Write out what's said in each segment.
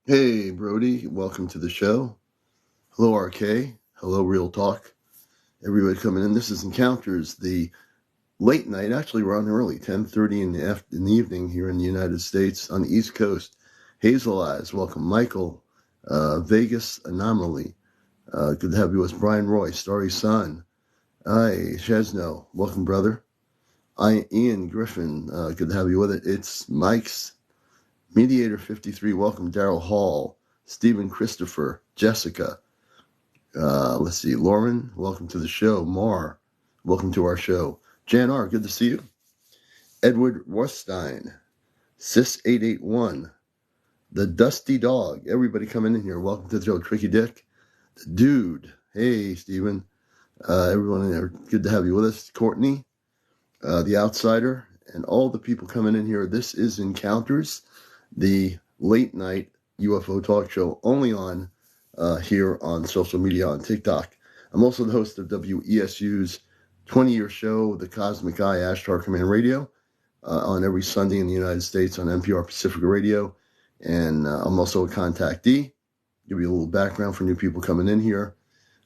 Hey, Brody, welcome to the show. Hello, RK. Hello, Real Talk. Everybody coming in. This is Encounters, the late night. Actually, we're on early, 10:30 in the evening here in the United States on the East Coast. Hazel Eyes, welcome. Michael, Vegas Anomaly. Good to have you with us. Brian Roy, Starry Sun. Hi, Chesno. Welcome, brother. Ian Griffin. Good to have you with it. It's Mike's Mediator 53, welcome. Daryl Hall, Stephen Christopher, Jessica. Let's see, Lauren, welcome to the show. Mar, welcome to our show. Jan R, good to see you. Edward Rothstein, Sis881, The Dusty Dog. Everybody coming in here. Welcome to the show. Tricky Dick, the Dude. Hey, Stephen. Everyone in there, good to have you with us. Courtney, The Outsider, and all the people coming in here. This is Encounters, the late night UFO talk show, only on here on social media on TikTok. I'm also the host of WESU's 20-year show, The Cosmic Eye, Ashtar Command Radio, on every Sunday in the United States on NPR Pacifica Radio. And I'm also a contactee. Give you a little background for new people coming in here.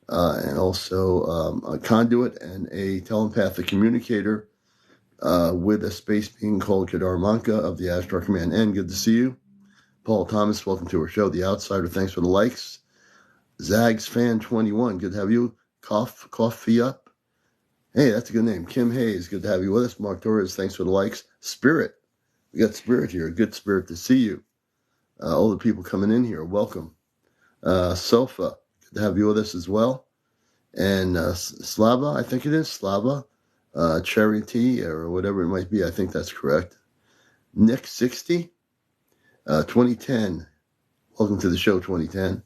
And also a conduit and a telepathic communicator with a space being called Kedarmanka of the Ashtar Command. And good to see you. Paul Thomas, welcome to our show. The Outsider, thanks for the likes. Zags Fan 21, good to have you. Coffee Up. Hey, that's a good name. Kim Hayes, good to have you with us. Mark Torres, thanks for the likes. Spirit, we got Spirit here. Good Spirit to see you. All the people coming in here, welcome. Sofa, good to have you with us as well. And Slava, I think it is Slava. Cherry Tea or whatever it might be. I think that's correct. Nick 60, 2010. Welcome to the show, 2010.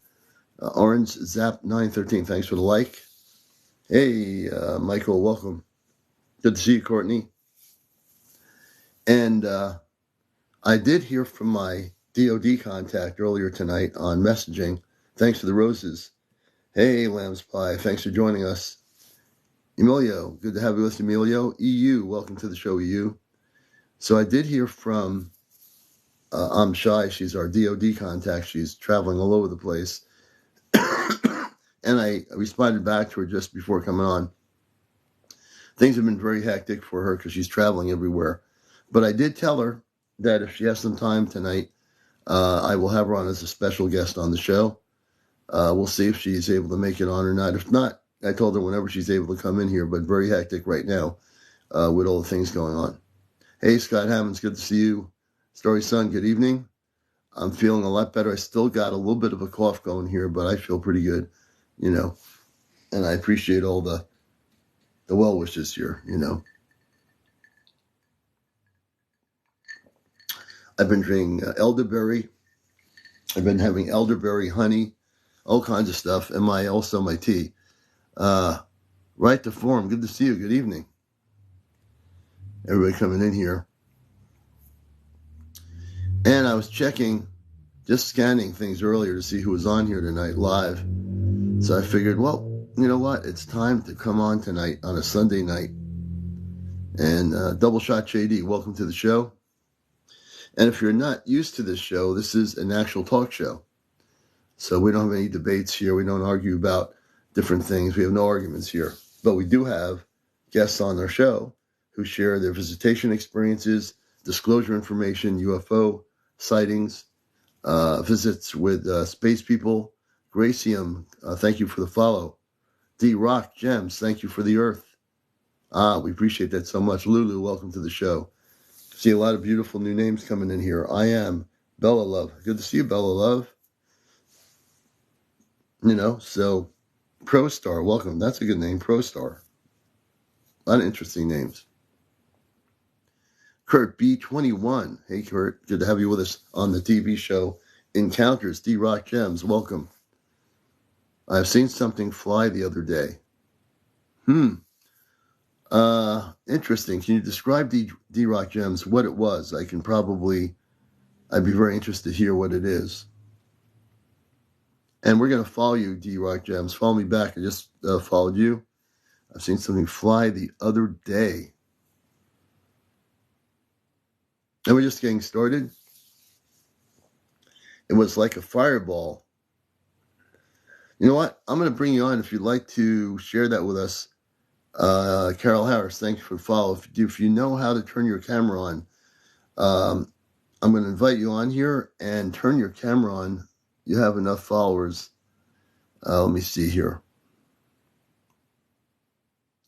Orange Zap 913. Thanks for the like. Hey, Michael, welcome. Good to see you, Courtney. And I did hear from my DOD contact earlier tonight on messaging. Thanks for the roses. Hey, Lamb's Pie, thanks for joining us. Emilio, good to have you with us, Emilio. EU, welcome to the show, EU. So I did hear from I'm Shy. She's our DOD contact. She's traveling all over the place. And I responded back to her just before coming on. Things have been very hectic for her because she's traveling everywhere. But I did tell her that if she has some time tonight, I will have her on as a special guest on the show. We'll see if she's able to make it on or not. If not, I told her whenever she's able to come in here, but very hectic right now with all the things going on. Hey, Scott Hammonds, good to see you. Story Son, good evening. I'm feeling a lot better. I still got a little bit of a cough going here, but I feel pretty good, you know. And I appreciate all the well wishes here, you know. I've been drinking elderberry. I've been having elderberry honey, all kinds of stuff, and my tea. Right to form. Good to see you. Good evening. Everybody coming in here. And I was checking, just scanning things earlier to see who was on here tonight live. So I figured, well, you know what? It's time to come on tonight on a Sunday night. And Double Shot JD, welcome to the show. And if you're not used to this show, this is an actual talk show. So we don't have any debates here. We don't argue about different things. We have no arguments here. But we do have guests on our show who share their visitation experiences, disclosure information, UFO sightings, visits with space people. Gracium, thank you for the follow. D-Rock Gems, thank you for the earth. We appreciate that so much. Lulu, welcome to the show. See a lot of beautiful new names coming in here. I am Bella Love. Good to see you, Bella Love. You know, so ProStar, welcome. That's a good name, ProStar. A lot of interesting names. Kurt B21. Hey, Kurt. Good to have you with us on the TV show Encounters. D-Rock Gems, welcome. I've seen something fly the other day. Interesting. Can you describe D-Rock Gems, what it was? I'd be very interested to hear what it is. And we're going to follow you, D-Rock Gems. Follow me back. I just followed you. I've seen something fly the other day. And we're just getting started. It was like a fireball. You know what? I'm going to bring you on if you'd like to share that with us. Carol Harris, thank you for the follow. If you know how to turn your camera on, I'm going to invite you on here and turn your camera on. You have enough followers. Let me see here.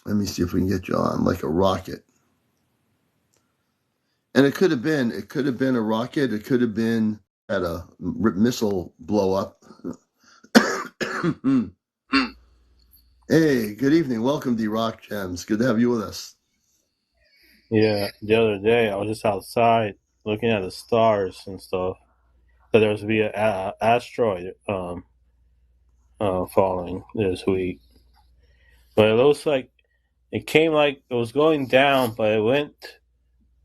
Let me see if we can get you on like a rocket. And it could have been a rocket. It could have been at a missile blow up. Hey, good evening. Welcome to Rock Gems. Good to have you with us. Yeah, the other day I was just outside looking at the stars and stuff. So there was to be an asteroid falling this week, but it looks like it came like it was going down, but it went.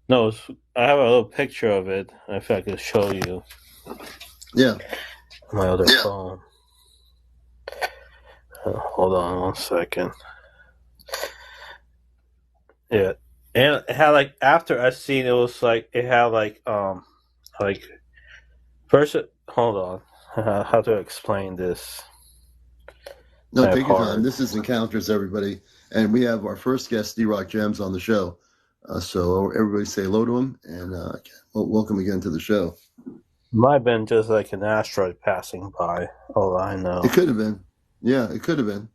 No, I have a little picture of it. If I could show you. Yeah. My other phone. Hold on 1 second. Yeah, and it had like after I seen it was like it had like first. Hold on, how to explain this? No, take your time. This is Encounters, everybody. And we have our first guest, D-Rock Gems, on the show. So everybody say hello to him, and welcome again to the show. Might have been just like an asteroid passing by. All I know. It could have been. Yeah, it could have been.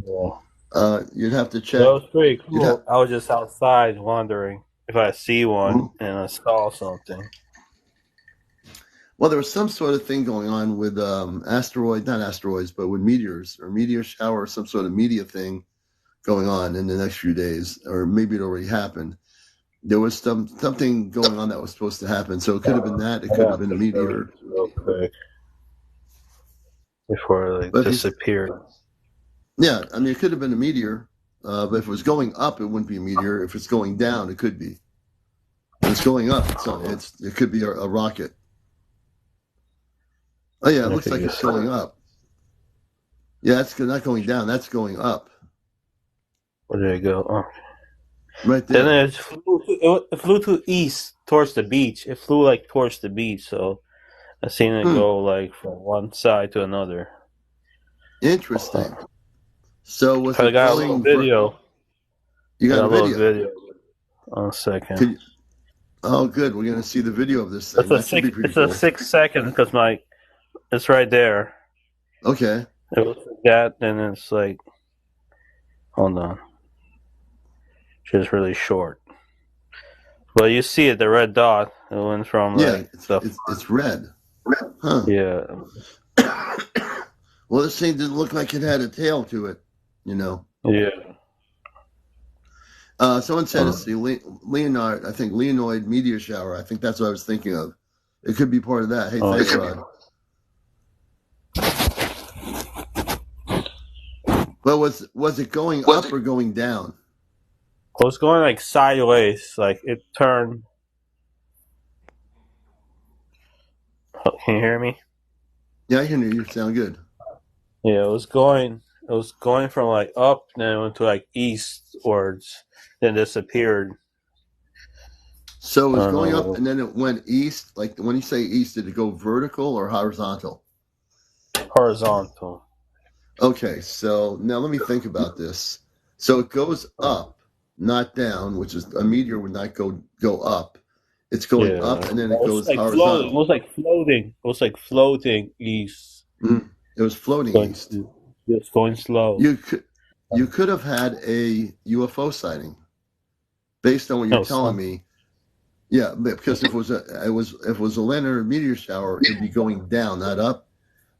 Yeah. You'd have to check. That was pretty cool. I was just outside wondering if I see one and I saw something. Well, there was some sort of thing going on with not asteroids, but with meteors or meteor shower, or some sort of media thing going on in the next few days, or maybe it already happened. There was something going on that was supposed to happen, so it could have been that. It could have been a meteor. Real quick before it disappeared. Yeah, I mean, it could have been a meteor, but if it was going up, it wouldn't be a meteor. If it's going down, it could be. If it's going up, it could be a rocket. Oh yeah, it looks like it's going up. Yeah, that's not going down. That's going up. Where did it go? Oh. Right there. Then it flew to east towards the beach. It flew like towards the beach, so I seen it go like from one side to another. Interesting. So was it got a little video? You got a little video. 1 second. Oh, good. We're gonna see the video of this thing. It's a 6 second because it's right there. Okay. It was that, and it's like, hold on, just really short. But you see it, the red dot. It went from it's red. Huh. Yeah. Well, this thing didn't look like it had a tail to it, you know. Yeah. Someone said it's the Leonard. I think Leonoid meteor shower. I think that's what I was thinking of. It could be part of that. Hey, thanks, Rod. But was it going up or going down? It was going like sideways. Like it turned. Can you hear me? Yeah, I can hear you. Sound good. Yeah, it was going from like up, then it went to like eastwards, then disappeared. So it was going up and then it went east. Like when you say east, did it go vertical or horizontal? Horizontal. Okay, so now let me think about this. So it goes up, not down, which is a meteor would not go up. It's going up and then it goes like horizontal. It was like floating. It was like floating east. It was floating east. It was going slow. You could have had a UFO sighting, based on what you're telling me. Yeah, because if it was a Leonard meteor shower, it'd be going down, not up.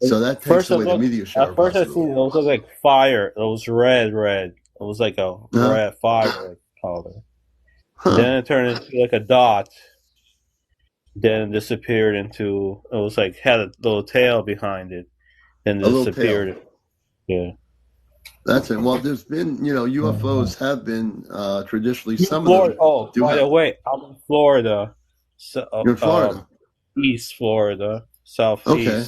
So that takes away the meteor shower. At first, I seen it was like fire. It was red. It was like a red fire color. Then it turned into like a dot. Then it disappeared into. It was like had a little tail behind it. Then it disappeared. Yeah. That's it. Well, there's been, UFOs have been traditionally some Florida, of them. By the way, I'm in Florida. You're in Florida? East Florida, southeast. Okay.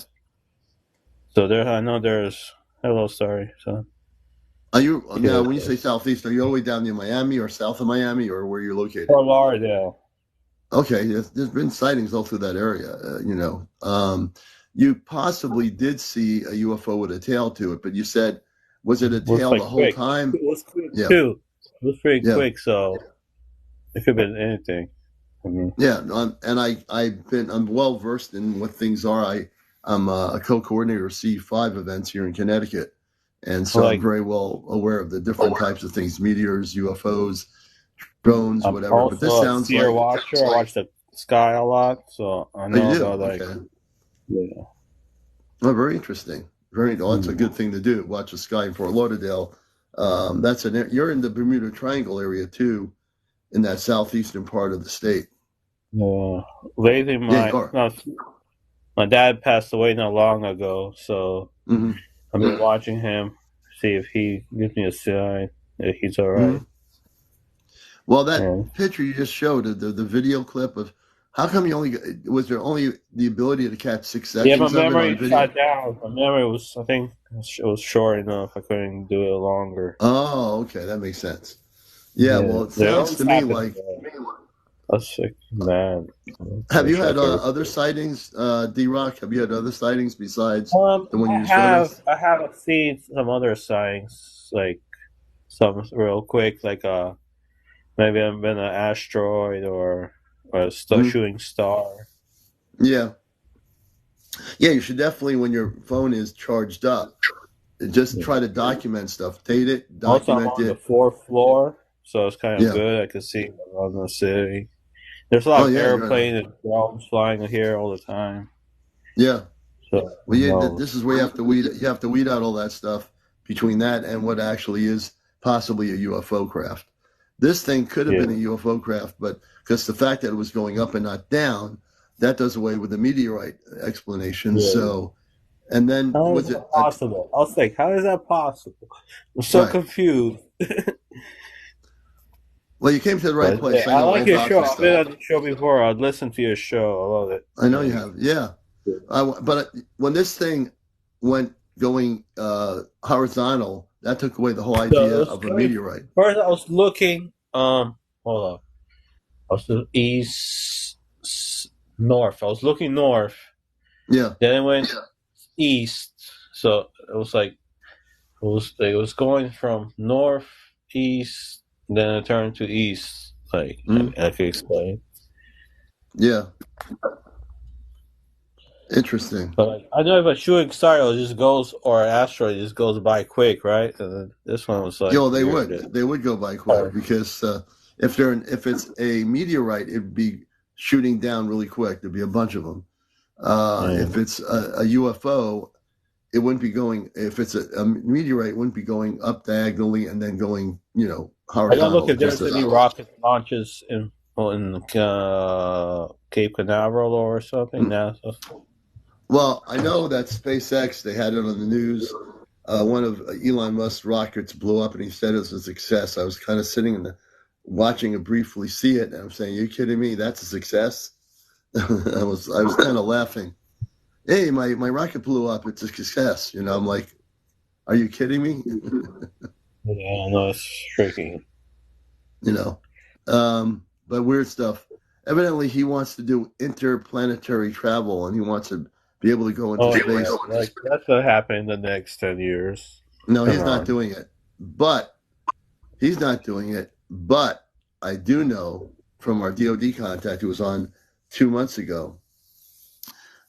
So I know there's. Hello, sorry, son. Are you now? When you say southeast, are you all the way down near Miami or south of Miami, or where you're located? Fort Lauderdale. Okay, there's been sightings all through that area. you possibly did see a UFO with a tail to it, but you said, was it a tail like the whole quick. time? It was quick too. It was pretty quick, so it could have been anything. I mean, and I'm well versed in what things are. I'm a co-coordinator of C5 events here in Connecticut, and so I'm very well aware of the different types of things: meteors, UFOs, drones, I'm whatever. But this also a sounds seer like watcher. I watch the sky a lot, so I know you do. about Okay. yeah. Oh, very interesting. That's a good thing to do. Watch the sky in Fort Lauderdale. You're in the Bermuda Triangle area too, in that southeastern part of the state. Lately, my dad passed away not long ago, so I've been watching him, see if he gives me a sign that he's all right. Well, that picture you just showed, the video clip of, how come was there only the ability to catch 6 seconds? Yeah, my memory shot down. My memory was, I think, it was short enough. I couldn't do it longer. Oh, okay, that makes sense. Yeah, well, it sounds to me like. That's sick, man. Have you had other sightings, D-Rock? Have you had other sightings besides the one you showed us? I have seen some other sightings, like some real quick, like maybe I've been an asteroid or a shooting star. Yeah, you should definitely, when your phone is charged up, just try to document stuff. Date it, document also, I'm on the 4th floor, so it's kind of good. I can see around the city. There's a lot of airplanes and drones flying here all the time. Yeah. So, this is where you have to weed. You have to weed out all that stuff between that and what actually is possibly a UFO craft. This thing could have been a UFO craft, but because the fact that it was going up and not down, that does away with the meteorite explanation. So, and then how was it possible? I was like, how is that possible? I'm so confused. Well, you came to the right place. I like your show. I've been on the show before. I'd listen to your show. I love it. I know you have. Yeah. But when this thing went going horizontal, that took away the whole idea of a meteorite. First, I was looking. Hold on. I was north. I was looking north. Yeah. Then it went east. So it was like it was going from north east. Then it turned to east. Like I could explain. Yeah. Interesting. But I know if a shooting star just goes, or an asteroid just goes by quick, right? And then this one was like, they would go by quick because if it's a meteorite, it'd be shooting down really quick. There'd be a bunch of them. If it's a UFO, it wouldn't be going. If it's a meteorite, it wouldn't be going up diagonally and then going, horizontal. I gotta look if there's any rocket launches in Cape Canaveral or something. NASA. Well, I know that SpaceX, they had it on the news. One of Elon Musk's rockets blew up, and he said it was a success. I was kind of sitting watching it briefly see it, and I'm saying, "Are you kidding me? That's a success." I was kind of laughing. Hey, my rocket blew up. It's a success. I'm like, are you kidding me? Yeah, no, it's freaking. But weird stuff. Evidently, he wants to do interplanetary travel, and he wants to be able to go into space. Like, that's what happened in the next 10 years. No, he's not doing it. But I do know from our DOD contact who was on 2 months ago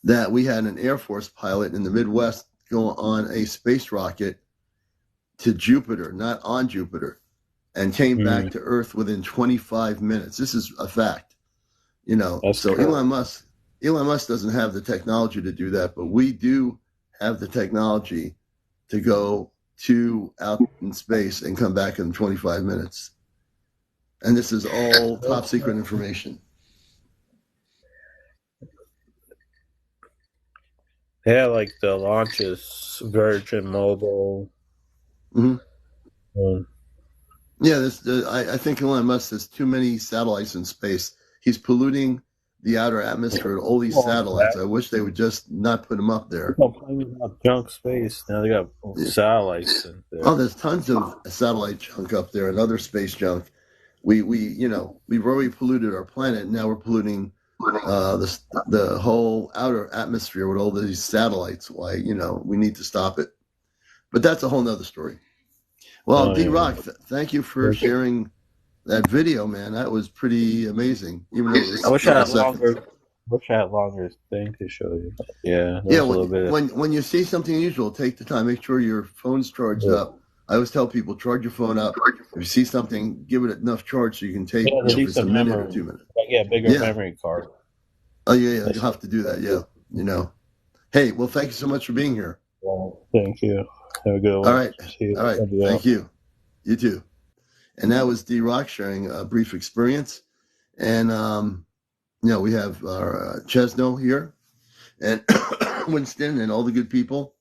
that we had an Air Force pilot in the Midwest go on a space rocket to Jupiter, not on Jupiter, and came back to Earth within 25 minutes. This is a fact. So true. Elon Musk doesn't have the technology to do that, but we do have the technology to go out in space and come back in 25 minutes. And this is all top secret information. Yeah, like the launches, Virgin Mobile. Yeah, I think Elon Musk has too many satellites in space. He's polluting the outer atmosphere with all these satellites. I wish they would just not put them up there. Junk space. Now they got satellites in there. Oh, there's tons of satellite junk up there and other space junk. We've already polluted our planet. Now we're polluting the whole outer atmosphere with all these satellites. Why, we need to stop it. But that's a whole nother story. Well, D-Rock, thank you for sharing that video, man. That was pretty amazing. Even though it was I wish I had seconds. longer thing to show you. Yeah, Yeah, a little bit. when you see something unusual, take the time. Make sure your phone's charged up. I always tell people, charge your phone up. If you see something, give it enough charge so you can take if it's a minute or 2 minutes. Bigger memory card. Oh, yeah, you'll have to do that, yeah. Hey, well, thank you so much for being here. Well, thank you. Have a good one. All right. Thank you. You too. And that was D-Rock sharing a brief experience. And, we have our Chesno here and Winston and all the good people.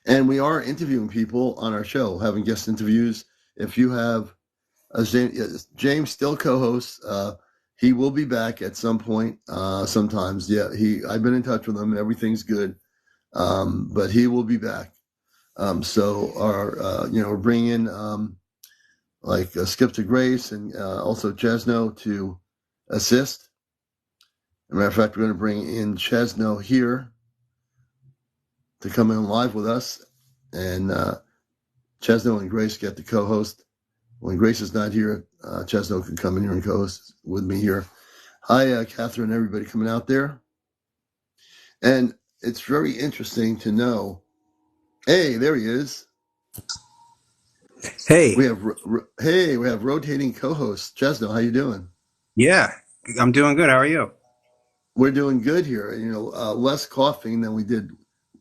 And we are interviewing people on our show, having guest interviews. If you have James still co-hosts, he will be back at some point. Sometimes, I've been in touch with him and everything's good. But he will be back. So we're bringing in Skip to Grace and also Chesno to assist. As a matter of fact, we're going to bring in Chesno here to come in live with us, and Chesno and Grace get to co-host. When Grace is not here, Chesno can come in here and co-host with me here. Hi, Catherine, everybody coming out there. And it's very interesting to know. Hey, there he is. Hey. We have rotating co-hosts. Chesno, how you doing? Yeah, I'm doing good. How are you? We're doing good here. Less coughing than we did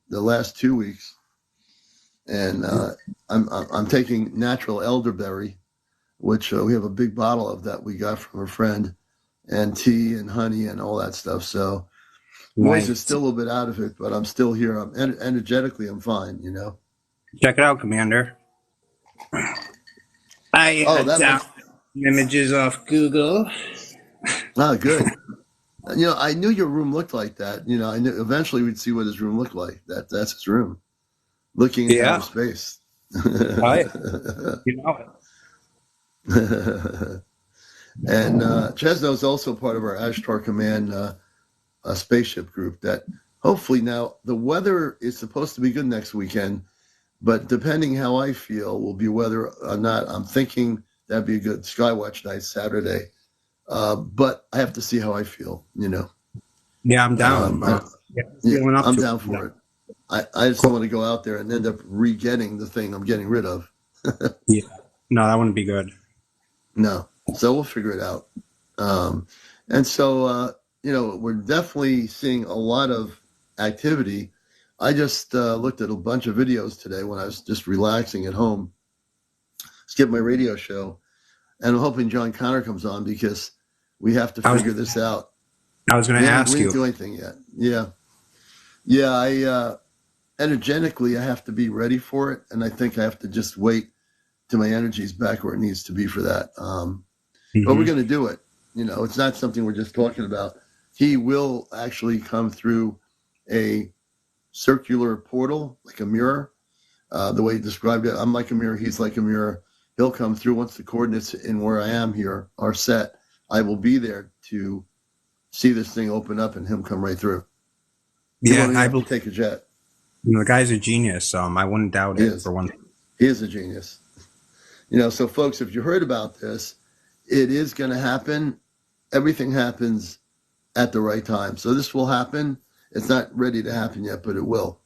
the last 2 weeks. And I'm taking natural elderberry, which we have a big bottle of that we got from a friend, and tea and honey and all that stuff. So voice is still a little bit out of it, but I'm still here. I'm energetically, I'm fine, Check it out, Commander. I downloaded images off Google. Oh, good. I knew your room looked like that. I knew eventually we'd see what his room looked like. That's his room, looking into outer space. You know it. And Chesno is also part of our Ashtar Command spaceship group. That hopefully now the weather is supposed to be good next weekend, but depending how I feel will be whether or not. I'm thinking that'd be a good Skywatch night Saturday. But I have to see how I feel, Yeah, I'm down. I'm down for it. I just don't want to go out there and end up re-getting the thing I'm getting rid of. Yeah. No, that wouldn't be good. No. So we'll figure it out. And so, we're definitely seeing a lot of activity. I just looked at a bunch of videos today when I was just relaxing at home. Skipped my radio show. And I'm hoping John Connor comes on because we have to figure this out. I was going to ask you. We didn't do anything yet. Yeah. I energetically, I have to be ready for it, and I think I have to just wait till my energy's back where it needs to be for that. But we're going to do it. It's not something we're just talking about. He will actually come through a circular portal, like a mirror. The way he described it, I'm like a mirror, he's like a mirror. He'll come through once the coordinates in where I am here are set. I will be there to see this thing open up and him come right through. Yeah, I will take a jet. The guy's a genius. I wouldn't doubt it for one. He is a genius. So folks, if you heard about this, it is going to happen. Everything happens at the right time. So this will happen. It's not ready to happen yet, but it will.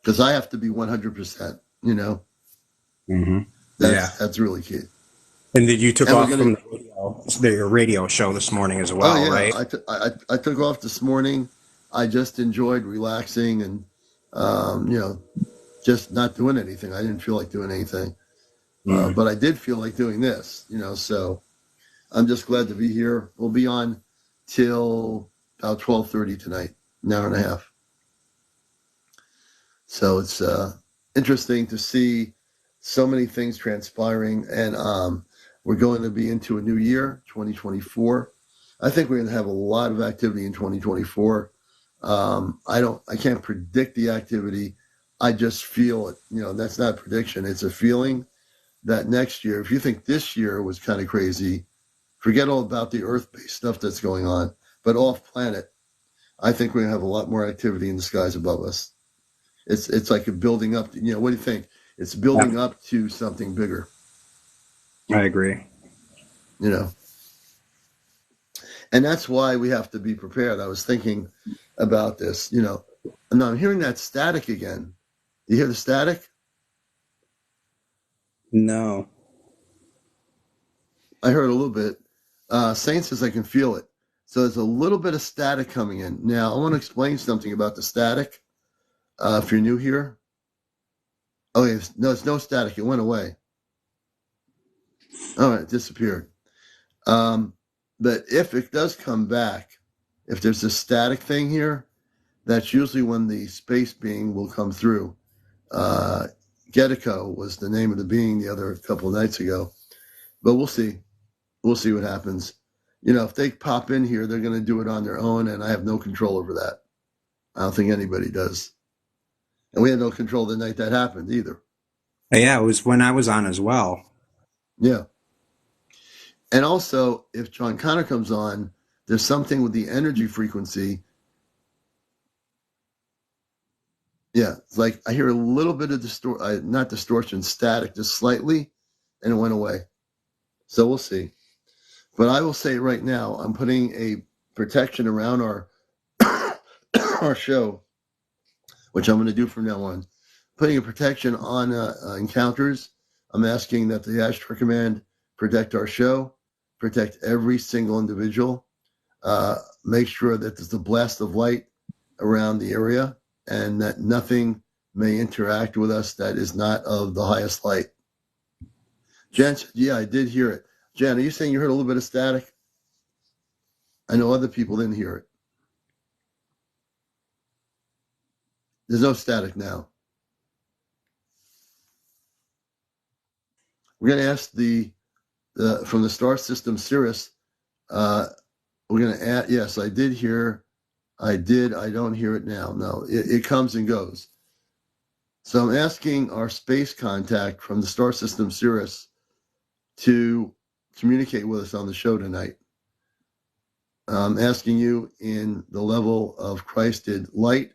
Because I have to be 100%, That's really key. And then you took off from the radio show this morning as well, right? I took off this morning. I just enjoyed relaxing and, just not doing anything. I didn't feel like doing anything. But I did feel like doing this, so I'm just glad to be here. We'll be on till about 12:30 tonight, an hour and a half. So it's interesting to see so many things transpiring, and we're going to be into a new year, 2024. I think we're going to have a lot of activity in 2024. I can't predict the activity. I just feel it. That's not a prediction. It's a feeling that next year, if you think this year was kind of crazy Forget all about the Earth-based stuff that's going on, but off-planet, I think we're going to have a lot more activity in the skies above us. It's like a building up. What do you think? It's building up to something bigger. I agree. And that's why we have to be prepared. I was thinking about this, and I'm hearing that static again. You hear the static? No. I heard a little bit. Saint says I can feel it. So there's a little bit of static coming in. Now, I want to explain something about the static. If you're new here. Okay, no, it's no static. It went away. All right, it disappeared. But if it does come back, if there's a static thing here, that's usually when the space being will come through. Getico was the name of the being the other couple of nights ago. But we'll see. We'll see what happens. If they pop in here, they're going to do it on their own, and I have no control over that. I don't think anybody does. And we had no control the night that happened either. Yeah, it was when I was on as well. Yeah. And also, if John Connor comes on, there's something with the energy frequency. Yeah, it's like I hear a little bit of not distortion, static, just slightly, and it went away. So we'll see. But I will say right now, I'm putting a protection around our our show, which I'm going to do from now on. Putting a protection on encounters. I'm asking that the Ashtar Command protect our show, protect every single individual, make sure that there's a blast of light around the area and that nothing may interact with us that is not of the highest light. Jen, yeah, I did hear it. Jen, are you saying you heard a little bit of static? I know other people didn't hear it. There's no static now. We're going to ask from the star system Sirius, we're going to add, yes, I did hear, I don't hear it now. No, it comes and goes. So I'm asking our space contact from the star system Sirius to communicate with us on the show tonight. I'm asking you in the level of Christed light,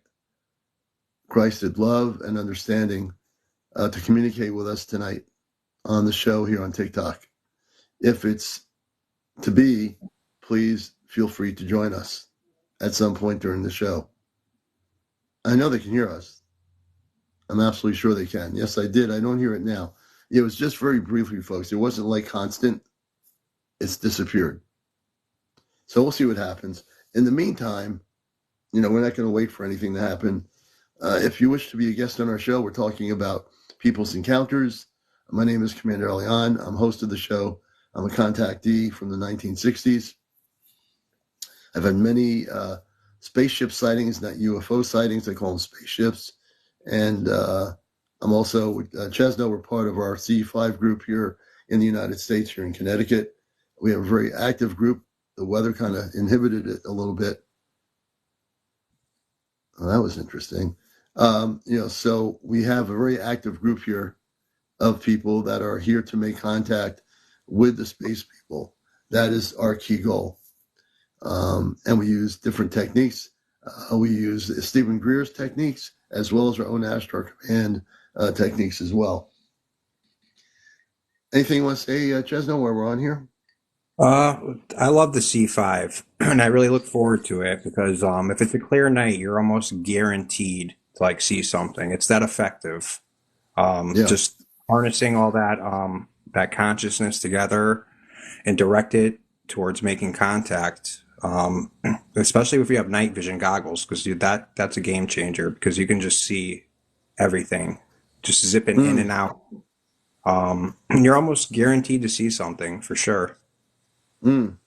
Christed love, and understanding to communicate with us tonight on the show here on TikTok. If it's to be, please feel free to join us at some point during the show. I know they can hear us. I'm absolutely sure they can. Yes, I did. I don't hear it now. It was just very briefly, folks. It wasn't like constant. It's disappeared. So we'll see what happens. In the meantime, we're not going to wait for anything to happen. If you wish to be a guest on our show, we're talking about People's Encounters. My name is CmdrAleon. I'm host of the show. I'm a contactee from the 1960s. I've had many spaceship sightings, not UFO sightings. I call them spaceships. And I'm also with Chesno. We're part of our C5 group here in the United States, here in Connecticut. We have a very active group. The weather kind of inhibited it a little bit. Well, that was interesting. So we have a very active group here of people that are here to make contact with the space people. That is our key goal. And we use different techniques. We use Stephen Greer's techniques as well as our own Ashtar Command techniques as Anything you want to say, Chesno, while we're on here? I love the C5, and I really look forward to it because if it's a clear night, you're almost guaranteed to see something. It's that effective. Just harnessing all that consciousness together and direct it towards making contact. Especially if you have night vision goggles, because that's a game changer because you can just see everything, just zipping in and out. You're almost guaranteed to see something for sure. And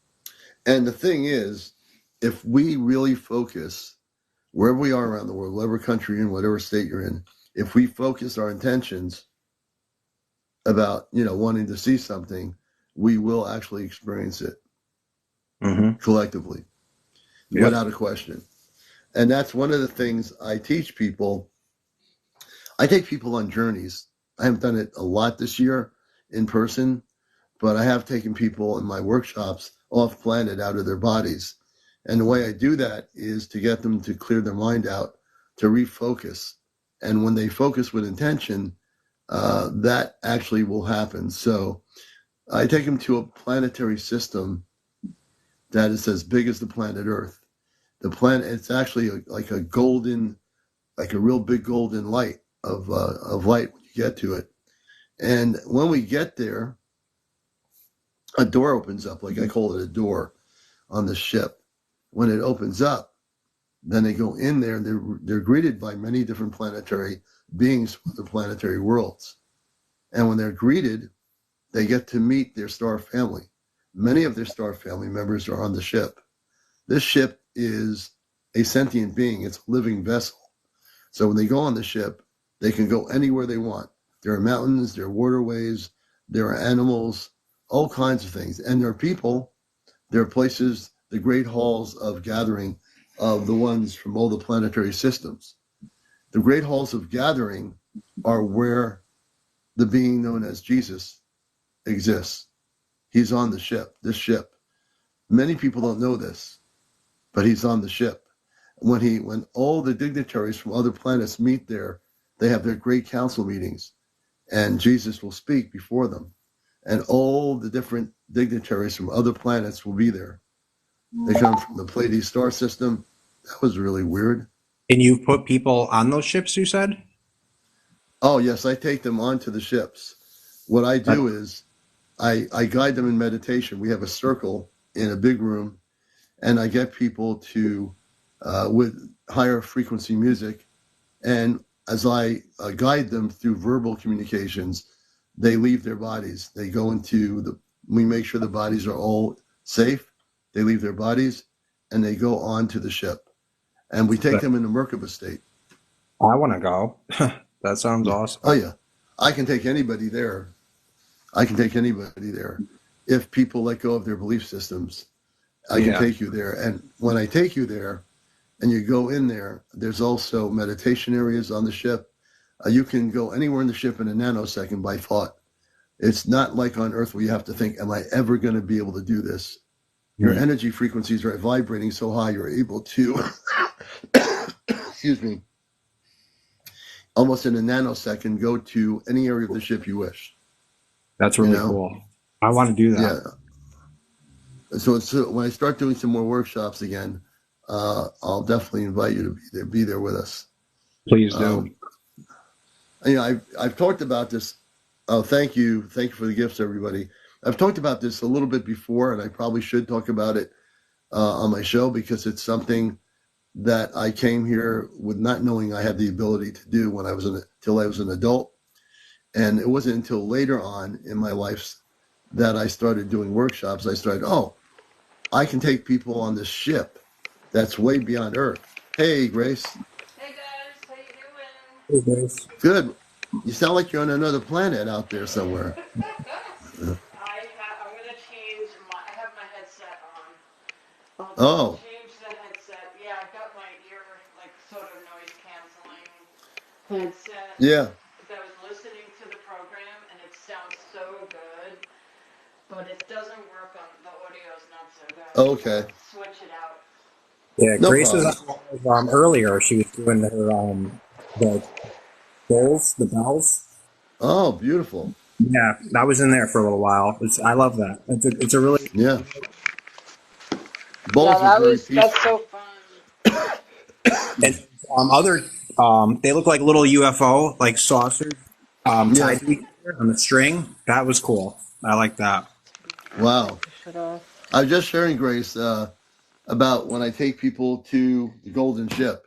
the thing is, if we really focus wherever we are around the world, whatever country you're in, whatever state you're in, if we focus our intentions about, wanting to see something, we will actually experience it collectively, without a question. And that's one of the things I teach people. I take people on journeys. I haven't done it a lot this year in person, but I have taken people in my workshops off planet out of their bodies. And the way I do that is to get them to clear their mind out, to refocus. And when they focus with intention, that actually will happen. So I take them to a planetary system that is as big as the planet Earth. The planet, it's actually like a golden, like a real big golden light of light when you get to it. And when we get there, a door opens up, like I call it a door on the ship. When it opens up, then they go in there and they're greeted by many different planetary beings from the planetary worlds. And when they're greeted, they get to meet their star family. Many of their star family members are on the ship. This ship is a sentient being. It's a living vessel. So when they go on the ship, they can go anywhere they want. There are mountains, there are waterways, there are animals, all kinds of things. And there are people, there are places, the great halls of gathering of the ones from all the planetary systems. The great halls of gathering are where the being known as Jesus exists. He's on the ship, this ship. Many people don't know this, but he's on the ship. When all the dignitaries from other planets meet there, they have their great council meetings, and Jesus will speak before them. And all the different dignitaries from other planets will be there. They come from the Pleiades star system. That was really weird. And you've put people on those ships, you said? Oh, yes, I take them onto the ships. What I do is I guide them in meditation. We have a circle in a big room, and I get people to, with higher frequency music, and as I guide them through verbal communications, they leave their bodies. They go we make sure the bodies are all safe. They leave their bodies, and they go on to the ship. And we take them in a Merkaba state. I want to go. That sounds awesome. Oh, yeah. I can take anybody there. If people let go of their belief systems, I can take you there. And when I take you there and you go in there, there's also meditation areas on the ship. You can go anywhere in the ship in a nanosecond by thought. It's not like on Earth where you have to think, am I ever going to be able to do this? Your energy frequencies are vibrating so high, you're able to, excuse me, almost in a nanosecond, go to any area of the ship you wish. That's really cool. I want to do that. Yeah. So when I start doing some more workshops again, I'll definitely invite you to be there with us. Please do. I've talked about this. Oh, thank you for the gifts, everybody. I've talked about this a little bit before, and I probably should talk about it on my show because it's something that I came here with not knowing I had the ability to do till I was an adult. And it wasn't until later on in my life that I started doing workshops. I started, I can take people on this ship that's way beyond Earth. Hey, Grace. Hey, guys. How you doing? Hey, Grace. Good. You sound like you're on another planet out there somewhere. I'm going to change I have my headset on. Oh. Change the headset. Yeah, I've got my ear, sort of noise canceling headset. Yeah. I was listening to the program, and it sounds so good, but it doesn't work on, the audio's not so good. Okay. Switch it out. Yeah, No Grace problem. was earlier. She was doing her the bells. Oh, beautiful. Yeah, I was in there for a little while. I love that. It's a really Bowls that's so fun. And they look like little UFO like saucers tied to each other on the string. That was cool. I like that. Wow. I was just sharing, Grace, about when I take people to the Golden Ship,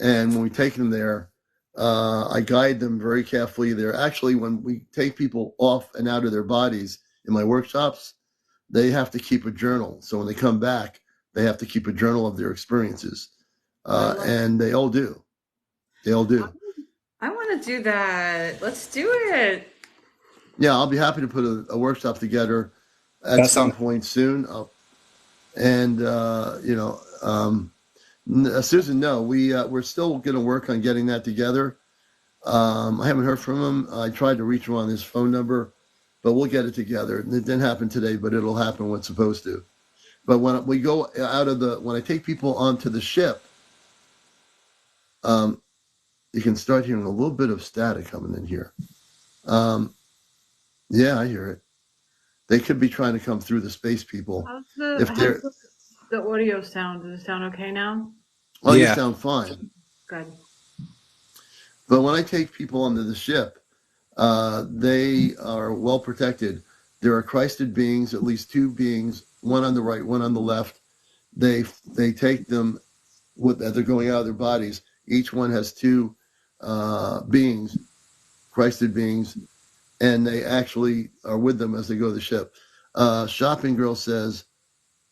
and when we take them there, I guide them very carefully. They're actually, when we take people off and out of their bodies in my workshops, they have to keep a journal. So when they come back, they have to keep a journal of their experiences. And they all do. They all do. I want to do that. Let's do it. Yeah, I'll be happy to put a workshop together at some point soon. Susan, no, we're still going to work on getting that together. I haven't heard from him. I tried to reach him on his phone number. but we'll get it together. It didn't happen today, but it'll happen when it's supposed to. But when we go out of when I take people onto the ship, you can start hearing a little bit of static coming in here. Yeah, I hear it. They could be trying to come through the space people. How's the audio sound? Does it sound okay now? Oh, Yeah. You sound fine. Good. But when I take people onto the ship, they are well protected. There are Christed beings, at least two beings, one on the right, one on the left. They take them as they're going out of their bodies. Each one has two beings, Christed beings, and they actually are with them as they go to the ship. Shopping Girl says,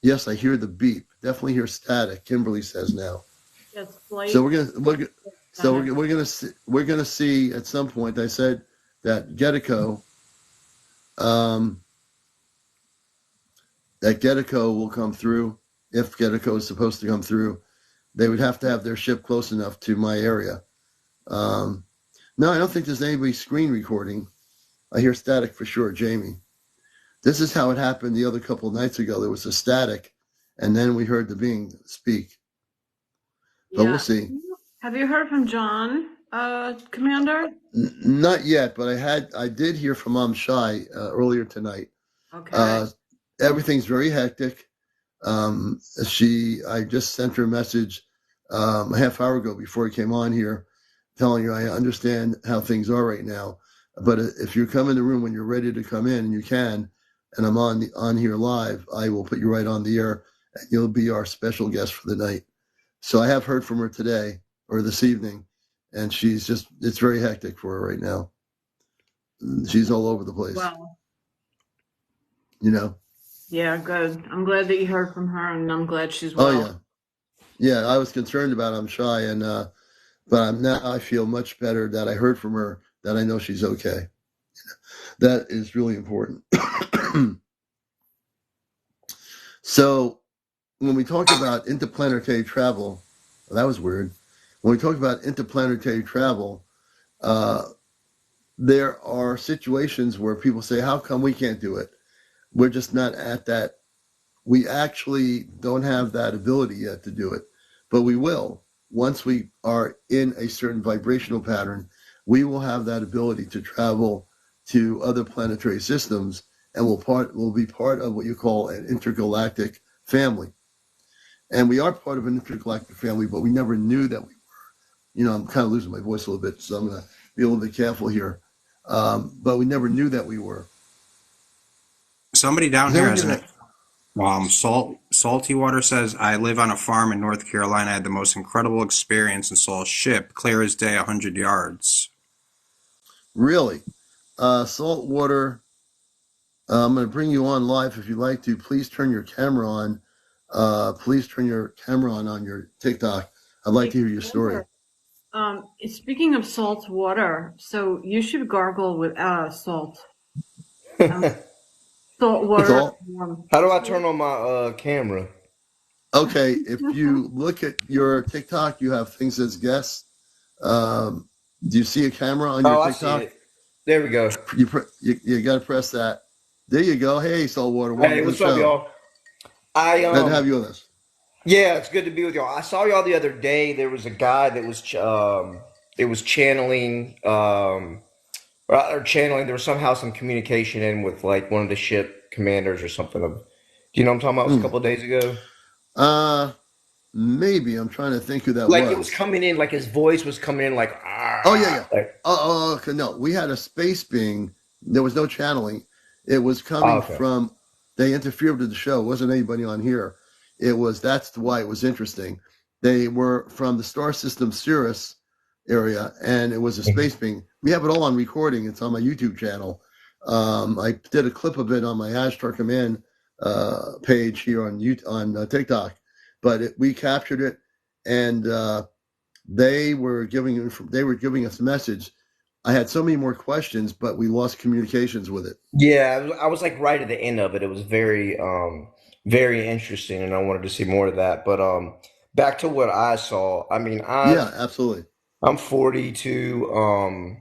yes, I hear the beep. Definitely hear static. Kimberly says now. Yes, so we're gonna see at some point. I said that Getico will come through. If Getico is supposed to come through, they would have to have their ship close enough to my area. No, I don't think there's anybody screen recording. I hear static for sure, Jamie. This is how it happened the other couple of nights ago. There was a static, and then we heard the being speak. But we'll see. Have you heard from John, Commander? Not yet, but I did hear from Shai earlier tonight. Okay. Everything's very hectic. I just sent her a message a half hour ago before I came on here, telling her I understand how things are right now. But if you come in the room when you're ready to come in, and you can, and I'm on here live, I will put you right on the air, and you'll be our special guest for the night. So I have heard from her today or this evening, and it's very hectic for her right now. She's all over the place. Wow. Yeah, good. I'm glad that you heard from her, and I'm glad she's well. Oh, yeah. I was concerned about Shai, and but I feel much better that I heard from her, that I know she's okay. That is really important. So when we talk about interplanetary travel, that was weird. When we talk about interplanetary travel, there are situations where people say, how come we can't do it? We're just not at that. We actually don't have that ability yet to do it, but we will. Once we are in a certain vibrational pattern, we will have that ability to travel to other planetary systems, and we'll be part of what you call an intergalactic family. And we are part of an intergalactic family, but we never knew that we were. I'm kind of losing my voice a little bit, so I'm going to be a little bit careful here. But we never knew that we were. Somebody down here has Salty Water says, I live on a farm in North Carolina. I had the most incredible experience and saw a ship, clear as day, 100 yards. Really? SaltWater, I'm going to bring you on live if you'd like to. Please turn your camera on. Please turn your camera on your TikTok. I'd like to hear your story. Speaking of salt water, so you should gargle with salt. Salt water. How do I turn on my camera? Okay, if you look at your TikTok, you have things as guests. Do you see a camera on your TikTok? I see it. There we go. You got to press that. There you go. Hey, SaltWater. Hey, what's up, y'all? Glad to have you with us. Yeah, it's good to be with y'all. I saw y'all the other day. There was a guy that was channeling or channeling. There was somehow some communication in with like one of the ship commanders or something. Do you know what I'm talking about? It was a couple of days ago. Maybe. I'm trying to think who that was. Like it was coming in, like his voice was coming in, like oh yeah. Okay. No, we had a space being. There was no channeling. It was coming from. They interfered with the show. It wasn't anybody on here. That's why it was interesting. They were from the star system Sirius area, and it was a space being. We have it all on recording. It's on my YouTube channel. I did a clip of it on my Ashtar Command page here on TikTok, but we captured it, and they were giving us a message. I had so many more questions, but we lost communications with it. Yeah, I was like right at the end of it. It was very very interesting, and I wanted to see more of that. But back to what I saw. I mean, yeah, absolutely. I'm 42.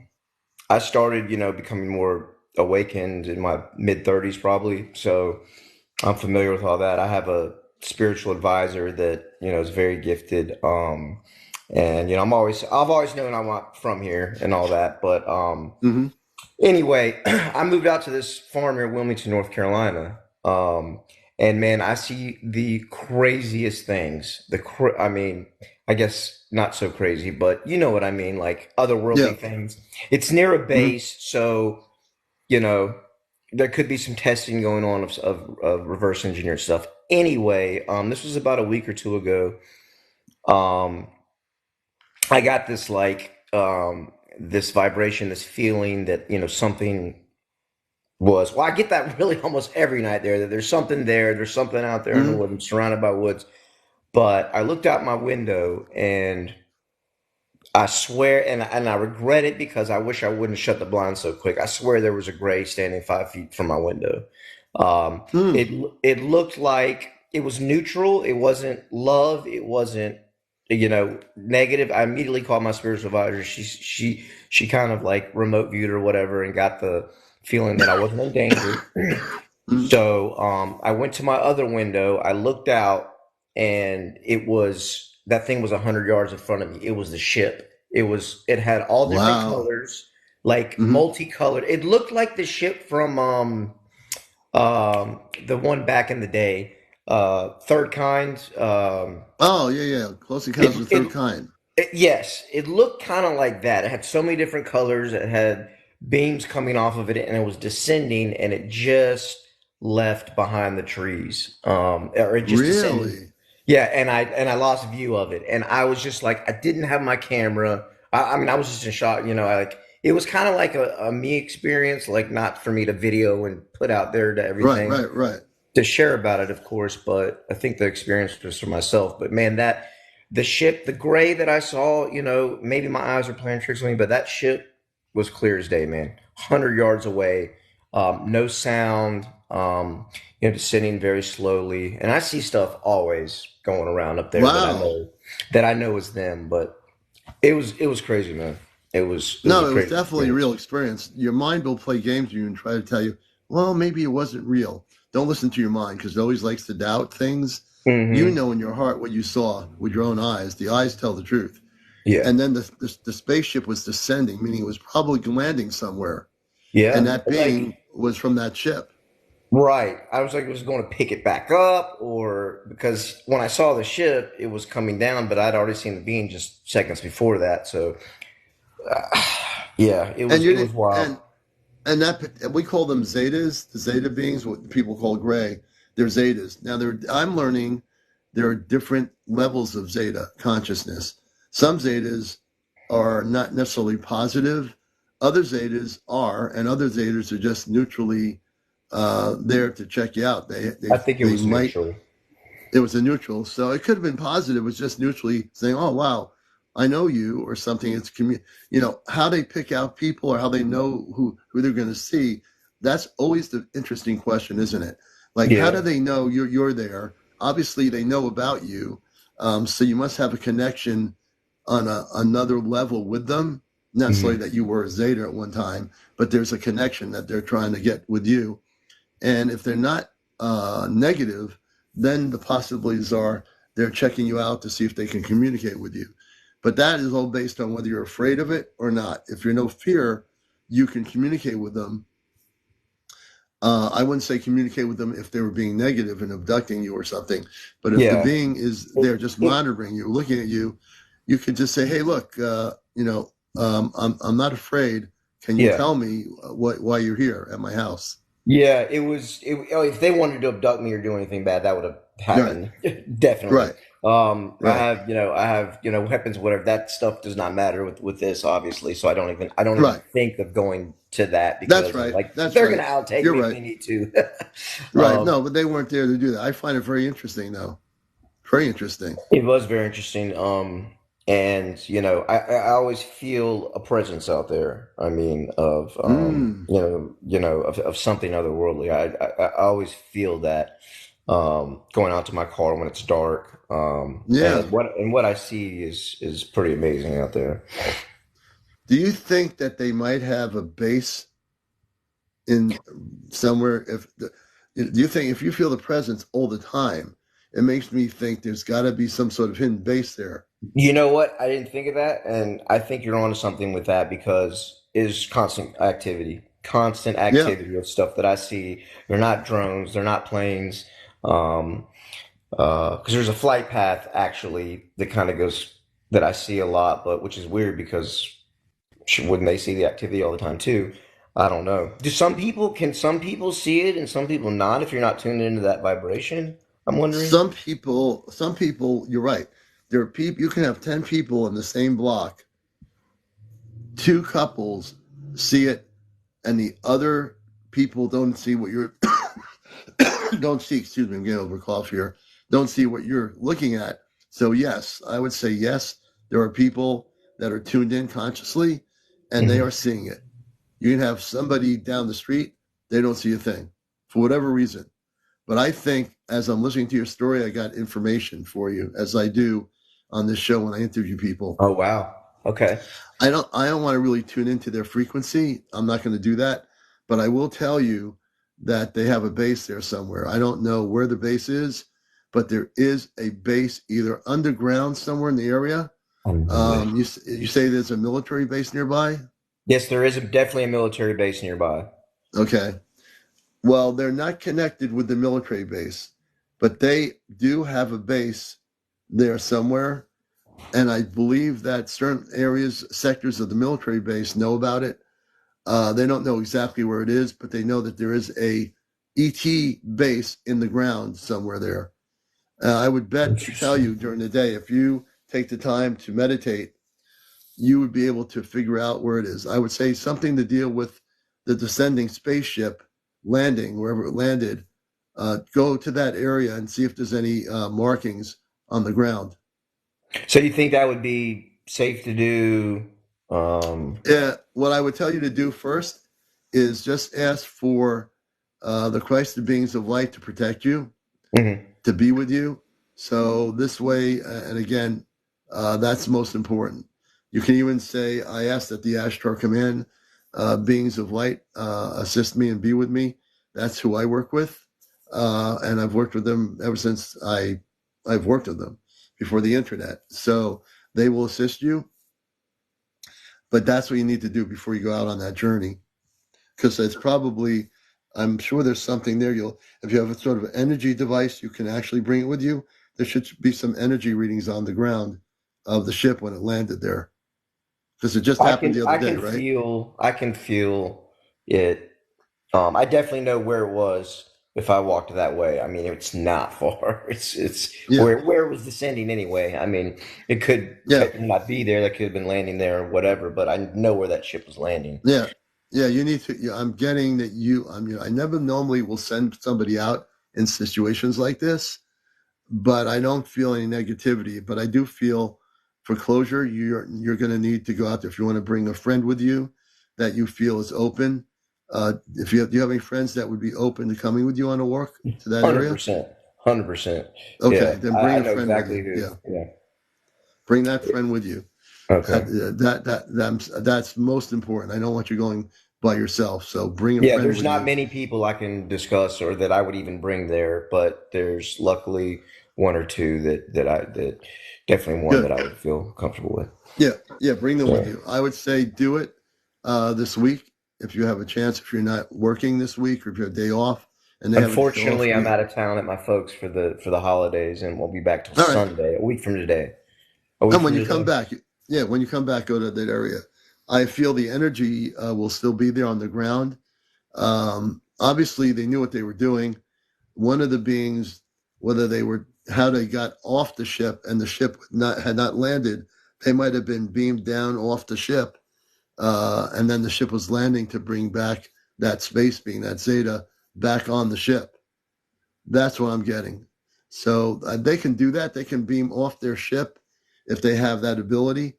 I started, becoming more awakened in my mid-30s probably. So I'm familiar with all that. I have a spiritual advisor that, is very gifted. And I've always known I'm not from here and all that. But anyway, I moved out to this farm near Wilmington, North Carolina. And man, I see the craziest things. I mean, I guess not so crazy, but you know what I mean, like otherworldly things. It's near a base, so there could be some testing going on of reverse engineered stuff. Anyway, this was about a week or two ago. I got this this vibration, this feeling that something was. Well, I get that really almost every night there. That there's something there. There's something out there in the woods. I'm surrounded by woods. But I looked out my window and I swear, and I regret it because I wish I wouldn't shut the blinds so quick. I swear there was a gray standing 5 feet from my window. It looked like it was neutral. It wasn't love. It wasn't negative. I immediately called my spiritual advisor. She kind of like remote viewed or whatever and got the feeling that I wasn't in danger. So I went to my other window. I looked out, and that thing was 100 yards in front of me. It was the ship. It had all different colors, like multicolored. It looked like the ship from the one back in the day, Third Kind. Close Encounters of the Third Kind. Yes, it looked kind of like that. It had so many different colors. It had beams coming off of it, and it was descending, and it just left behind the trees. Or it just descended. Yeah, and I lost view of it, and I was just like, I didn't have my camera. I mean, I was just in shock. It was kind of like a me experience, like not for me to video and put out there to everything. Right. To share about it, of course, but I think the experience was for myself. But man, the ship, the gray that I saw, maybe my eyes were playing tricks on me, but that ship was clear as day, man. 100 yards away, no sound. Descending very slowly, and I see stuff always going around up there that I know is them. But it was crazy, man. It was definitely a real experience. Your mind will play games with you and try to tell you, well, maybe it wasn't real. Don't listen to your mind, because it always likes to doubt things. You know in your heart what you saw with your own eyes. The eyes tell the truth. Yeah. And then the spaceship was descending, meaning it was probably landing somewhere. Yeah. And that being was from that ship. Right. I was like, it was going to pick it back up, or because when I saw the ship, it was coming down, but I'd already seen the beam just seconds before that. So, it was wild. And that we call them Zetas, the Zeta beings, what people call gray. They're Zetas. Now, I'm learning there are different levels of Zeta consciousness. Some Zetas are not necessarily positive. Other Zetas are, and other Zetas are just neutrally there to check you out. I think it was neutral. It was a neutral, so it could have been positive. It was just neutrally saying, "Oh, wow, I know you," or something. It's how they pick out people or how they know who they're going to see. That's always the interesting question, isn't it? Like, how do they know you're there? Obviously, they know about you, so you must have a connection on another level with them. Not necessarily that you were a Zeta at one time, but there's a connection that they're trying to get with you. And if they're not negative, then the possibilities are they're checking you out to see if they can communicate with you. But that is all based on whether you're afraid of it or not. If you're no fear, you can communicate with them. I wouldn't say communicate with them if they were being negative and abducting you or something. But if the being is there just monitoring you, looking at you, you could just say, "Hey, look, I'm not afraid. Can you tell me why you're here at my house?" Yeah, if they wanted to abduct me or do anything bad, that would have happened. Definitely. Right. I have weapons, whatever. That stuff does not matter with this, obviously. So I don't even think of going to that, because that's right. Like that's they're right. going to outtake You're me right. if they need to. Right. No, but they weren't there to do that. I find it very interesting, though. Very interesting. It was very interesting. And I always feel a presence out there. I mean, of of something otherworldly. I always feel that going out to my car when it's dark. And what I see is pretty amazing out there. Do you think that they might have a base in somewhere. Do you think if you feel the presence all the time, it makes me think there's got to be some sort of hidden base there. You know what? I didn't think of that, and I think you're onto something with that because is constant Yeah. activity of stuff that I see. They're not drones, they're not planes. Um, because there's a flight path actually that kind of goes that I see a lot, but which is weird because wouldn't they see the activity all the time too? I don't know. Can some people see it and some people not if you're not tuned into that vibration? I'm wondering. Some people, you're right. There are people, you can have 10 people in the same block, 2 couples see it, and the other people don't see what you're, don't see, excuse me, I'm getting over a cough here, don't see what you're looking at. So yes, I would say yes, there are people that are tuned in consciously and they are seeing it. You can have somebody down the street, they don't see a thing for whatever reason. But I think as I'm listening to your story, I got information for you, as I do on this show when I interview people. Oh wow. Okay. I don't want to really tune into their frequency. I'm not going to do that, but I will tell you that they have a base there somewhere. I don't know where the base is, but there is a base either underground somewhere in the area. You say there's a military base nearby? Yes, there is definitely a military base nearby. Okay. Well, they're not connected with the military base, but they do have a base there somewhere. And I believe that certain sectors of the military base know about it. They don't know exactly where it is, but they know that there is a ET base in the ground somewhere there. I would bet to tell you during the day, if you take the time to meditate, you would be able to figure out where it is. I would say something to deal with the descending spaceship landing, wherever it landed. Go to that area and see if there's any markings on the ground. So you think that would be safe to do? Yeah, what I would tell you to do first is just ask for the Christ beings of light to protect you, to be with you. So this way, and again, that's most important. You can even say, I ask that the Ashtar Command beings of light assist me and be with me. That's who I work with. And I've worked with them ever since I've worked with them before the internet. So they will assist you. But that's what you need to do before you go out on that journey. Because it's probably, I'm sure there's something there. If you have a sort of energy device, you can actually bring it with you. There should be some energy readings on the ground of the ship when it landed there. Because it just happened the other day, right? I can feel it. I definitely know where it was if I walked that way. I mean, it's not far. It's where it was descending anyway. I mean, it could not be there. That could have been landing there or whatever. But I know where that ship was landing. Yeah, you need to. I'm getting that I never normally will send somebody out in situations like this, but I don't feel any negativity. But I do feel for closure, you're going to need to go out there. If you want to bring a friend with you that you feel is open. Do you have any friends that would be open to coming with you on a walk to that 100%, area? 100%. Okay, Yeah, then bring I a know friend exactly with you. who. Yeah. Bring that friend with you. Okay. That's most important. I don't want you going by yourself. So bring a Yeah, friend there's with not you. many people I can discuss or that I would even bring there, but there's luckily one or two that definitely one that I would feel comfortable with. Yeah, bring them with you. I would say do it this week if you have a chance. If you're not working this week or if you have a day off, and they Unfortunately, I'm out of town at my folks for the holidays, and we'll be back till Sunday, a week from today. And when you come back, when you come back, go to that area. I feel the energy will still be there on the ground. Obviously, they knew what they were doing. One of the beings, how they got off the ship and the ship had not landed, they might have been beamed down off the ship. And then the ship was landing to bring back that space being, that Zeta, back on the ship. That's what I'm getting. So they can do that. They can beam off their ship if they have that ability.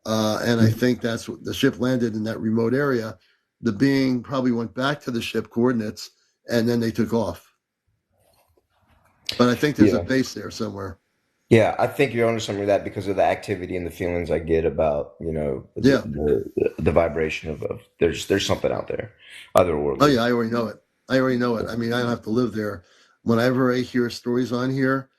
And I think that's what the ship landed in that remote area. The being probably went back to the ship coordinates and then they took off. But I think there's a base there somewhere. Yeah, I think you're onto something with that because of the activity and the feelings I get about, Yeah. the vibration of there's something out there, Oh otherworldly. yeah, I already know it. I already know it. I mean, I don't have to live there. Whenever I hear stories on here,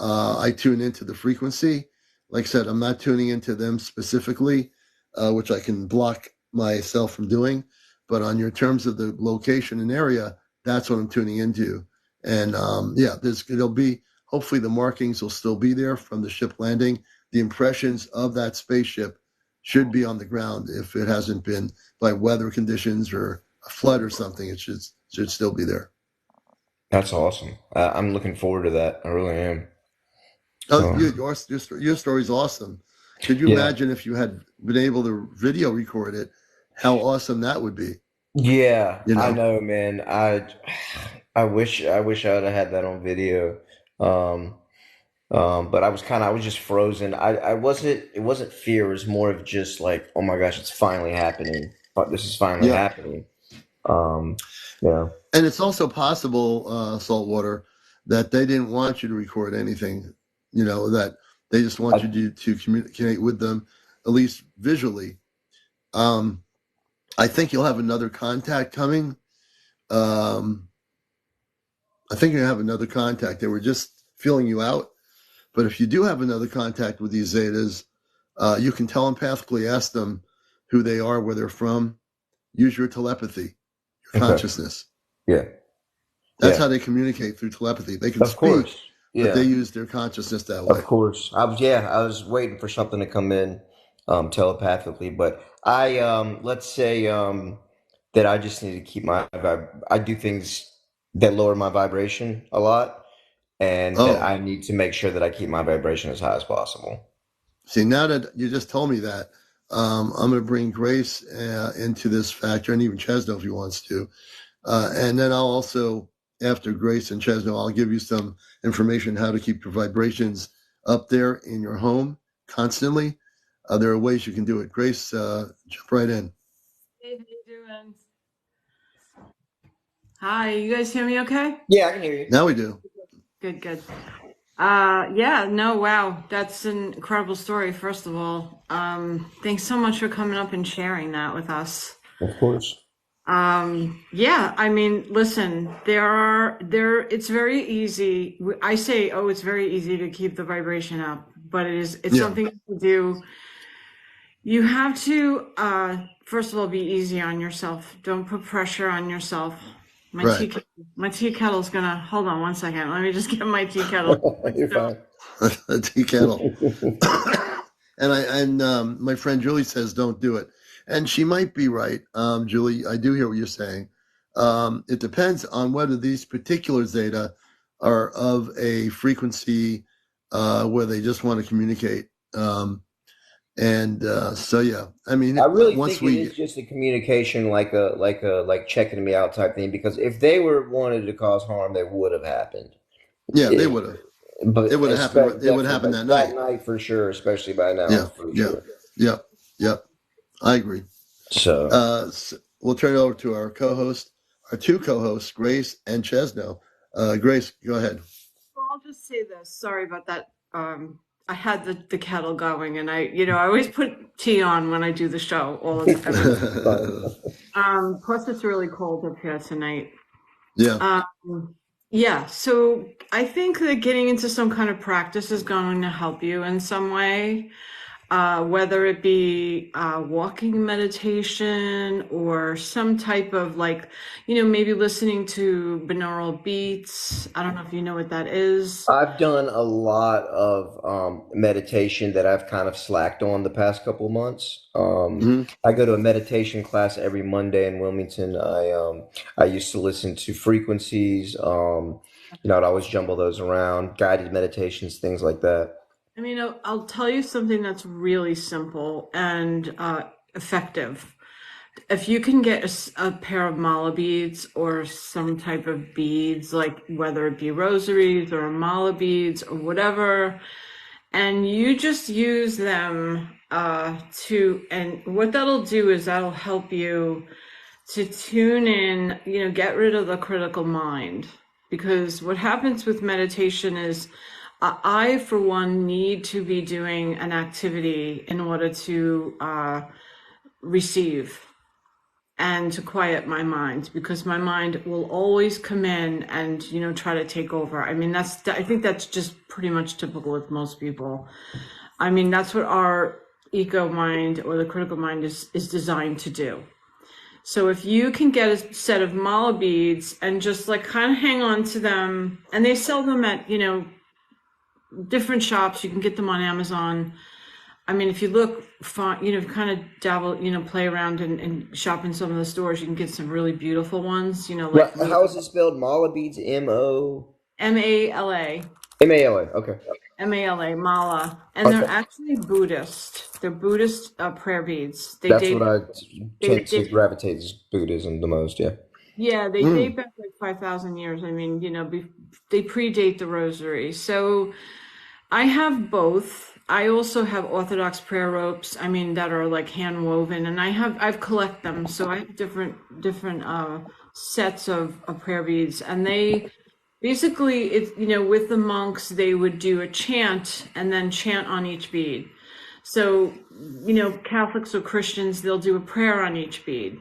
I tune into the frequency. Like I said, I'm not tuning into them specifically, which I can block myself from doing. But on your terms of the location and area, that's what I'm tuning into. And yeah, it'll be, hopefully the markings will still be there from the ship landing. The impressions of that spaceship should be on the ground if it hasn't been by weather conditions or a flood or something. It should still be there. That's awesome. I'm looking forward to that. I really am. Oh, So your story's awesome. Could you yeah, imagine if you had been able to video record it? How awesome that would be, yeah, you I know? know, man. I wish I would have had that on video. Um, but I was just frozen. I wasn't. It wasn't fear. It was more of just like, oh my gosh, it's finally happening. But this is finally Yeah. happening. Um, yeah. And it's also possible, Saltwater, that they didn't want you to record anything, that they just want I, you to communicate with them, at least visually. Um, I think you'll have another contact coming. Um, I think you have another contact. They were just feeling you out. But if you do have another contact with these Zetas, you can telepathically ask them who they are, where they're from. Use your telepathy, your okay. consciousness. Yeah. That's Yeah. how they communicate, through telepathy. They can Of course. speak, but they Yeah. use their consciousness that Of way. course. I was waiting for something to come in telepathically, but let's say that I just need to keep my I do things that lower my vibration a lot, and that Oh, I need to make sure that I keep my vibration as high as possible. see, now that you just told me that, I'm going to bring Grace into this factor, and even Chesno if he wants to. And then I'll also, after Grace and Chesno, I'll give you some information how to keep your vibrations up there in your home constantly. There are ways you can do it. Grace, jump right in. Hey, how you doing? Hi, you guys hear me okay? Yeah, I can hear you. Now we do. Good, good. Yeah, no, wow, that's an incredible story, first of all. Thanks so much for coming up and sharing that with us. Of course. Yeah, I mean, listen, it's very easy. I say, oh, it's very easy to keep the vibration up, but it's Yeah, something to do. You have to, first of all, be easy on yourself. Don't put pressure on yourself. My right. tea, my tea kettle's gonna, hold on one second. Let me just get my tea kettle. You're fine. A tea kettle. And my friend Julie says don't do it, and she might be right. Julie, I do hear what you're saying. It depends on whether these particular Zeta are of a frequency where they just want to communicate. So yeah, I mean, I really once think it we, is just a communication, like checking me out type thing. Because if they were wanted to cause harm, they would have happened. yeah, they It, would have. It but would have happened. It would definitely happen like that that night. night for sure, especially by now Yeah, for yeah, sure. yeah, yeah. I agree. So We'll turn it over to our co-host, our two co-hosts, Grace and Chesno. Grace, go ahead. Well, I'll just say this. Sorry about that. I had the kettle going, and I always put tea on when I do the show. Plus it's really cold up here tonight. Yeah, Yeah, so I think that getting into some kind of practice is going to help you in some way. Whether it be walking meditation or some type of maybe listening to binaural beats. I don't know if you know what that is. I've done a lot of meditation that I've kind of slacked on the past couple months. hmm I go to a meditation class every Monday in Wilmington. I used to listen to frequencies. I'd always jumble those around, guided meditations, things like that. I mean, I'll tell you something that's really simple and effective. If you can get a pair of mala beads or some type of beads, like whether it be rosaries or mala beads or whatever, and you just use them and what that'll do is that'll help you to tune in, get rid of the critical mind. Because what happens with meditation is I, for one, need to be doing an activity in order to receive and to quiet my mind, because my mind will always come in and, you know, try to take over. I mean, I think that's just pretty much typical with most people. I mean, that's what our ego mind or the critical mind is designed to do. So if you can get a set of mala beads and just like kind of hang on to them, and they sell them at, you know, different shops. You can get them on Amazon. I mean, if you look, you know, kind of dabble, you know, play around and shop in some of the stores, you can get some really beautiful ones, you know, like. How is it spelled? Mala beads, Mala. MALA. Okay. Mala, mala. And they're actually Buddhist. They're Buddhist prayer beads. That's what I tend to gravitate is Buddhism the most, yeah. Yeah, they date back like 5,000 years. I mean, you know, they predate the rosary. So I have both. I also have Orthodox prayer ropes, I mean, that are like hand woven, and I've collect them. So I have different sets of prayer beads, and they basically, it's, you know, with the monks, they would do a chant and then chant on each bead. So, you know, Catholics or Christians, they'll do a prayer on each bead.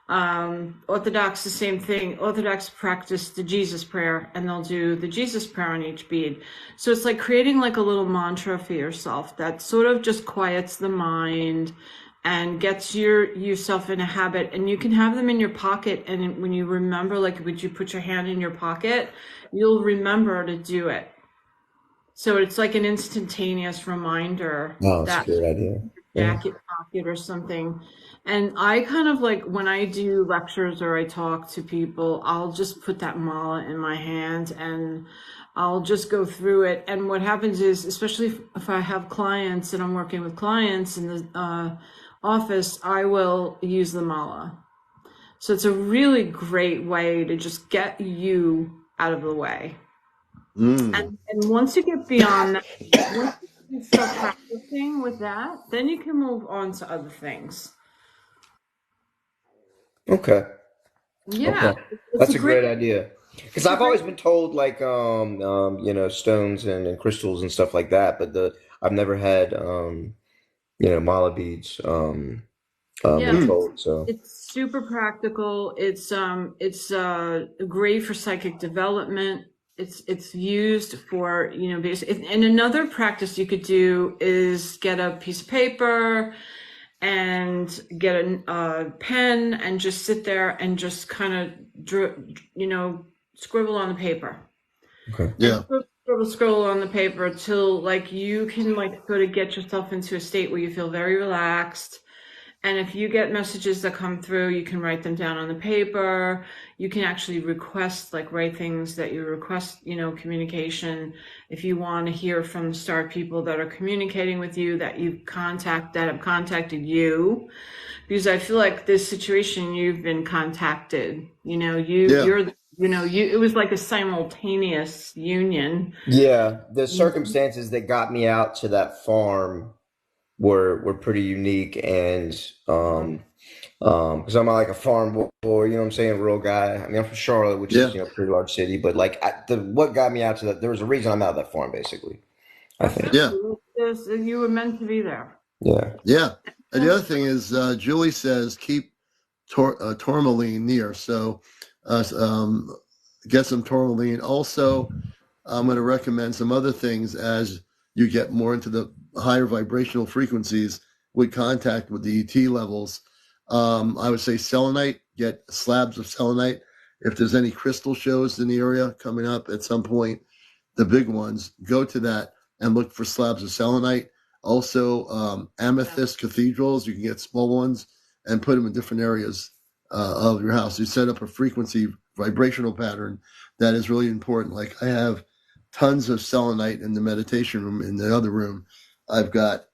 Orthodox, the same thing. Orthodox practice the Jesus prayer, and they'll do the Jesus prayer on each bead. So it's like creating like a little mantra for yourself that sort of just quiets the mind and gets yourself in a habit. And you can have them in your pocket, and when you remember, like, would you put your hand in your pocket, you'll remember to do it. So it's like an instantaneous reminder. Oh, that's a good idea. Jacket pocket or something. And I kind of like, when I do lectures or I talk to people, I'll just put that mala in my hand and I'll just go through it. And what happens is, especially if I have clients and I'm working with clients in the office, I will use the mala. So it's a really great way to just get you out of the way. And once you get beyond that, once you start practicing with that, then you can move on to other things. Okay. Yeah. Okay. That's a great idea. Because I've always been told, like, you know, stones and crystals and stuff like that, but I've never had, you know, mala beads, been told. So it's super practical. It's great for psychic development. It's used for, you know, and another practice you could do is get a piece of paper and get a pen and just sit there and just kind of, you know, scribble on the paper. Okay. Yeah. Scribble on the paper till like you can like sort of get yourself into a state where you feel very relaxed. And if you get messages that come through, you can write them down on the paper. You can actually request, like, write things that you request, you know, communication. If you want to hear from star people that are communicating with you, that have contacted you, because I feel like this situation, you've been contacted. You know, you're, you know, it was like a simultaneous union. Yeah, the circumstances that got me out to that farm were pretty unique, and because I'm like a farm boy, you know what I'm saying, rural guy. I mean, I'm from Charlotte, which is, you know, a pretty large city, but like what got me out to that, there was a reason I'm out of that farm, basically, I think. Yeah. You were meant to be there. Yeah. Yeah. And the other thing is, Julie says keep tourmaline near. So get some tourmaline. Also, I'm going to recommend some other things as you get more into the higher vibrational frequencies with contact with the ET levels. I would say selenite, get slabs of selenite. If there's any crystal shows in the area coming up at some point, the big ones, go to that and look for slabs of selenite. Also, amethyst cathedrals, you can get small ones and put them in different areas of your house. You set up a frequency vibrational pattern that is really important. Like I have tons of selenite in the meditation room. In the other room, I've got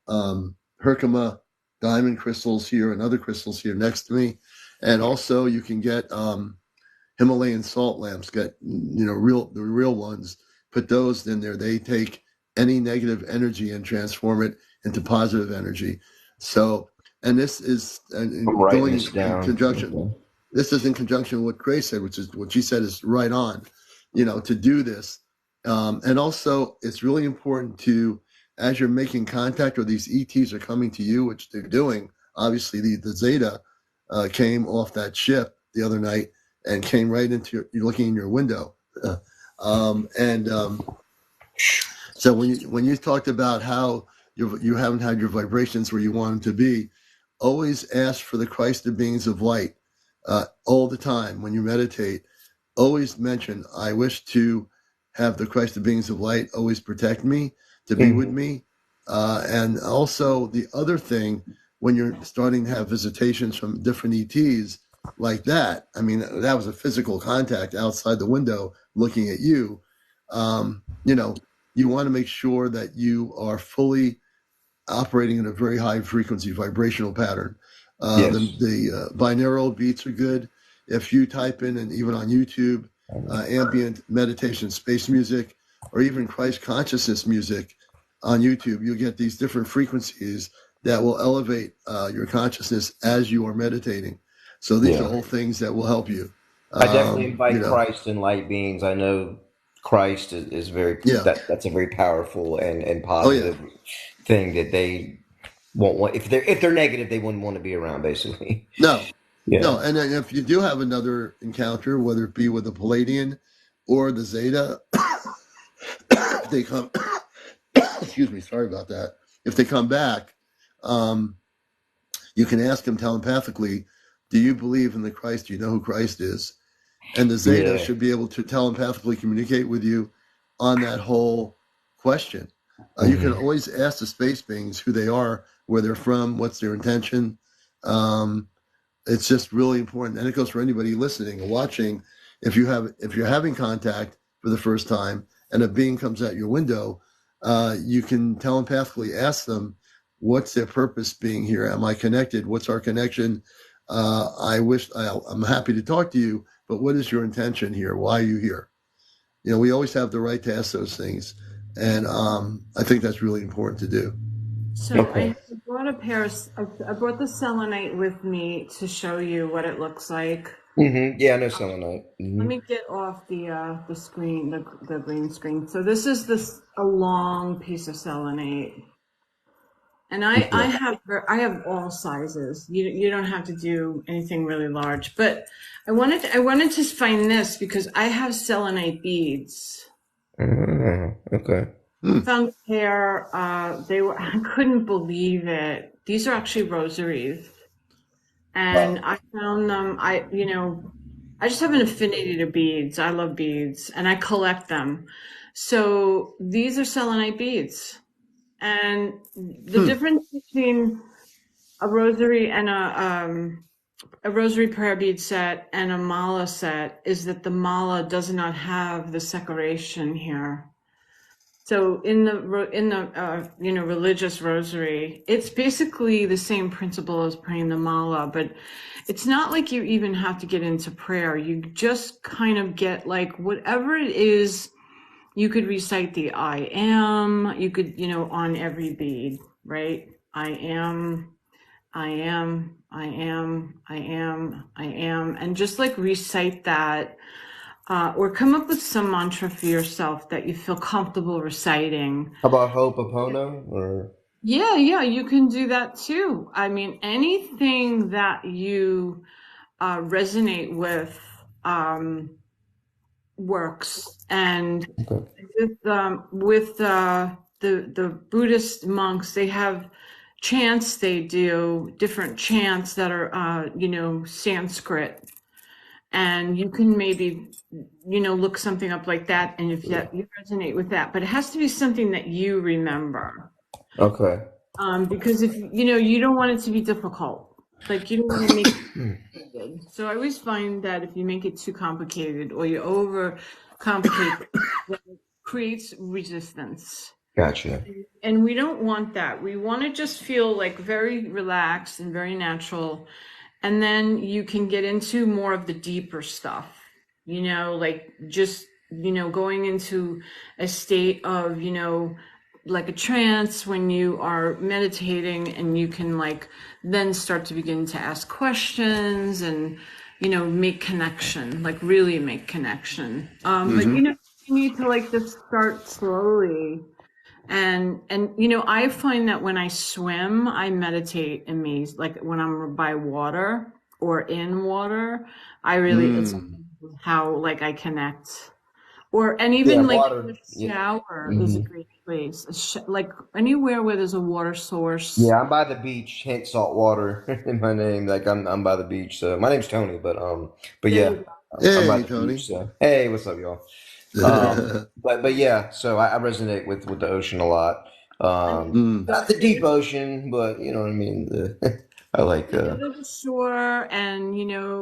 Herkimer diamond crystals here and other crystals here next to me. And also you can get Himalayan salt lamps, get, you know, the real ones, put those in there. They take any negative energy and transform it into positive energy. So, and this is going in conjunction. Okay. This is in conjunction with what Grace said, which is what she said is right on. You know, to do this, And also, it's really important to, as you're making contact or these ETs are coming to you, which they're doing, obviously the Zeta came off that ship the other night and came right into you're looking in your window. So when you talked about how you haven't had your vibrations where you want them to be, always ask for the Christed beings of light all the time when you meditate. Always mention, I wish to have the Christed beings of light always protect me, to be with me. And also the other thing, when you're starting to have visitations from different ETs like that, I mean, that was a physical contact outside the window looking at you. You want to make sure that you are fully operating in a very high frequency vibrational pattern. Yes. The binaural beats are good. If you type in, and even on YouTube, ambient meditation space music, or even Christ consciousness music on YouTube, you'll get these different frequencies that will elevate your consciousness as you are meditating. So these are all things that will help you. I definitely invite Christ and light beings. I know Christ is very that's a very powerful and positive thing that they won't want. If they're negative, they wouldn't want to be around, basically. No. And then if you do have another encounter, whether it be with the Palladian or the Zeta, if they come excuse me, sorry about that. If they come back, you can ask them telepathically, do you believe in the Christ? Do you know who Christ is? And the Zeta should be able to telepathically communicate with you on that whole question. You can always ask the space beings who they are, where they're from, what's their intention. It's just really important, and it goes for anybody listening or watching. If you're having contact for the first time and a being comes out your window, you can telepathically ask them, what's their purpose being here? Am I connected? What's our connection? I'm happy to talk to you, but what is your intention here? Why are you here? We always have the right to ask those things, and I think that's really important to do. So I brought I brought the selenite with me to show you what it looks like. Yeah, I know selenite. Let me get off the screen, the green screen. So this is a long piece of selenite, and I have all sizes. You don't have to do anything really large, but I wanted to find this because I have selenite beads. Okay. Found a pair. I couldn't believe it. These are actually rosaries, and I found them. I just have an affinity to beads. I love beads, and I collect them. So these are selenite beads, and the difference between a rosary and a rosary prayer bead set and a mala set is that the mala does not have the separation here. So in the religious rosary, it's basically the same principle as praying the mala, but it's not like you even have to get into prayer. You just kind of get like whatever it is. You could recite the I am. You could on every bead, right? I am, I am, I am, I am, I am, and just like recite that. Or come up with some mantra for yourself that you feel comfortable reciting. How about Ho'oponopono? Or yeah, you can do that too. I mean, anything that you resonate with works. And with the Buddhist monks, they have chants. They do different chants that are Sanskrit. And you can maybe, look something up like that, and if you resonate with that, but it has to be something that you remember. Okay. Because if you don't want it to be difficult, like you don't want to make it complicated. So I always find that if you make it too complicated or you over complicate, it creates resistance. Gotcha. And we don't want that. We want to just feel like very relaxed and very natural. And then you can get into more of the deeper stuff, like just, going into a state of, like a trance when you are meditating, and you can then start to begin to ask questions and, make connection, like really make connection. But, You need to like just start slowly. And I find that when I swim, I meditate in me. Like when I'm by water or in water, it's how like I connect. And Yeah, even like the water. Yeah. shower is a Hmm. great place. Like anywhere where there's a water source. Yeah, I'm by the beach, hence salt water in my name. Like I'm by the beach. So my name's Tony, but There yeah, you go. I'm by Hey, the beach. Tony. So hey, what's up, y'all? But yeah, so I resonate with the ocean a lot. And Mm. Not the deep ocean, but you know what I mean. I like. you go to the shore, and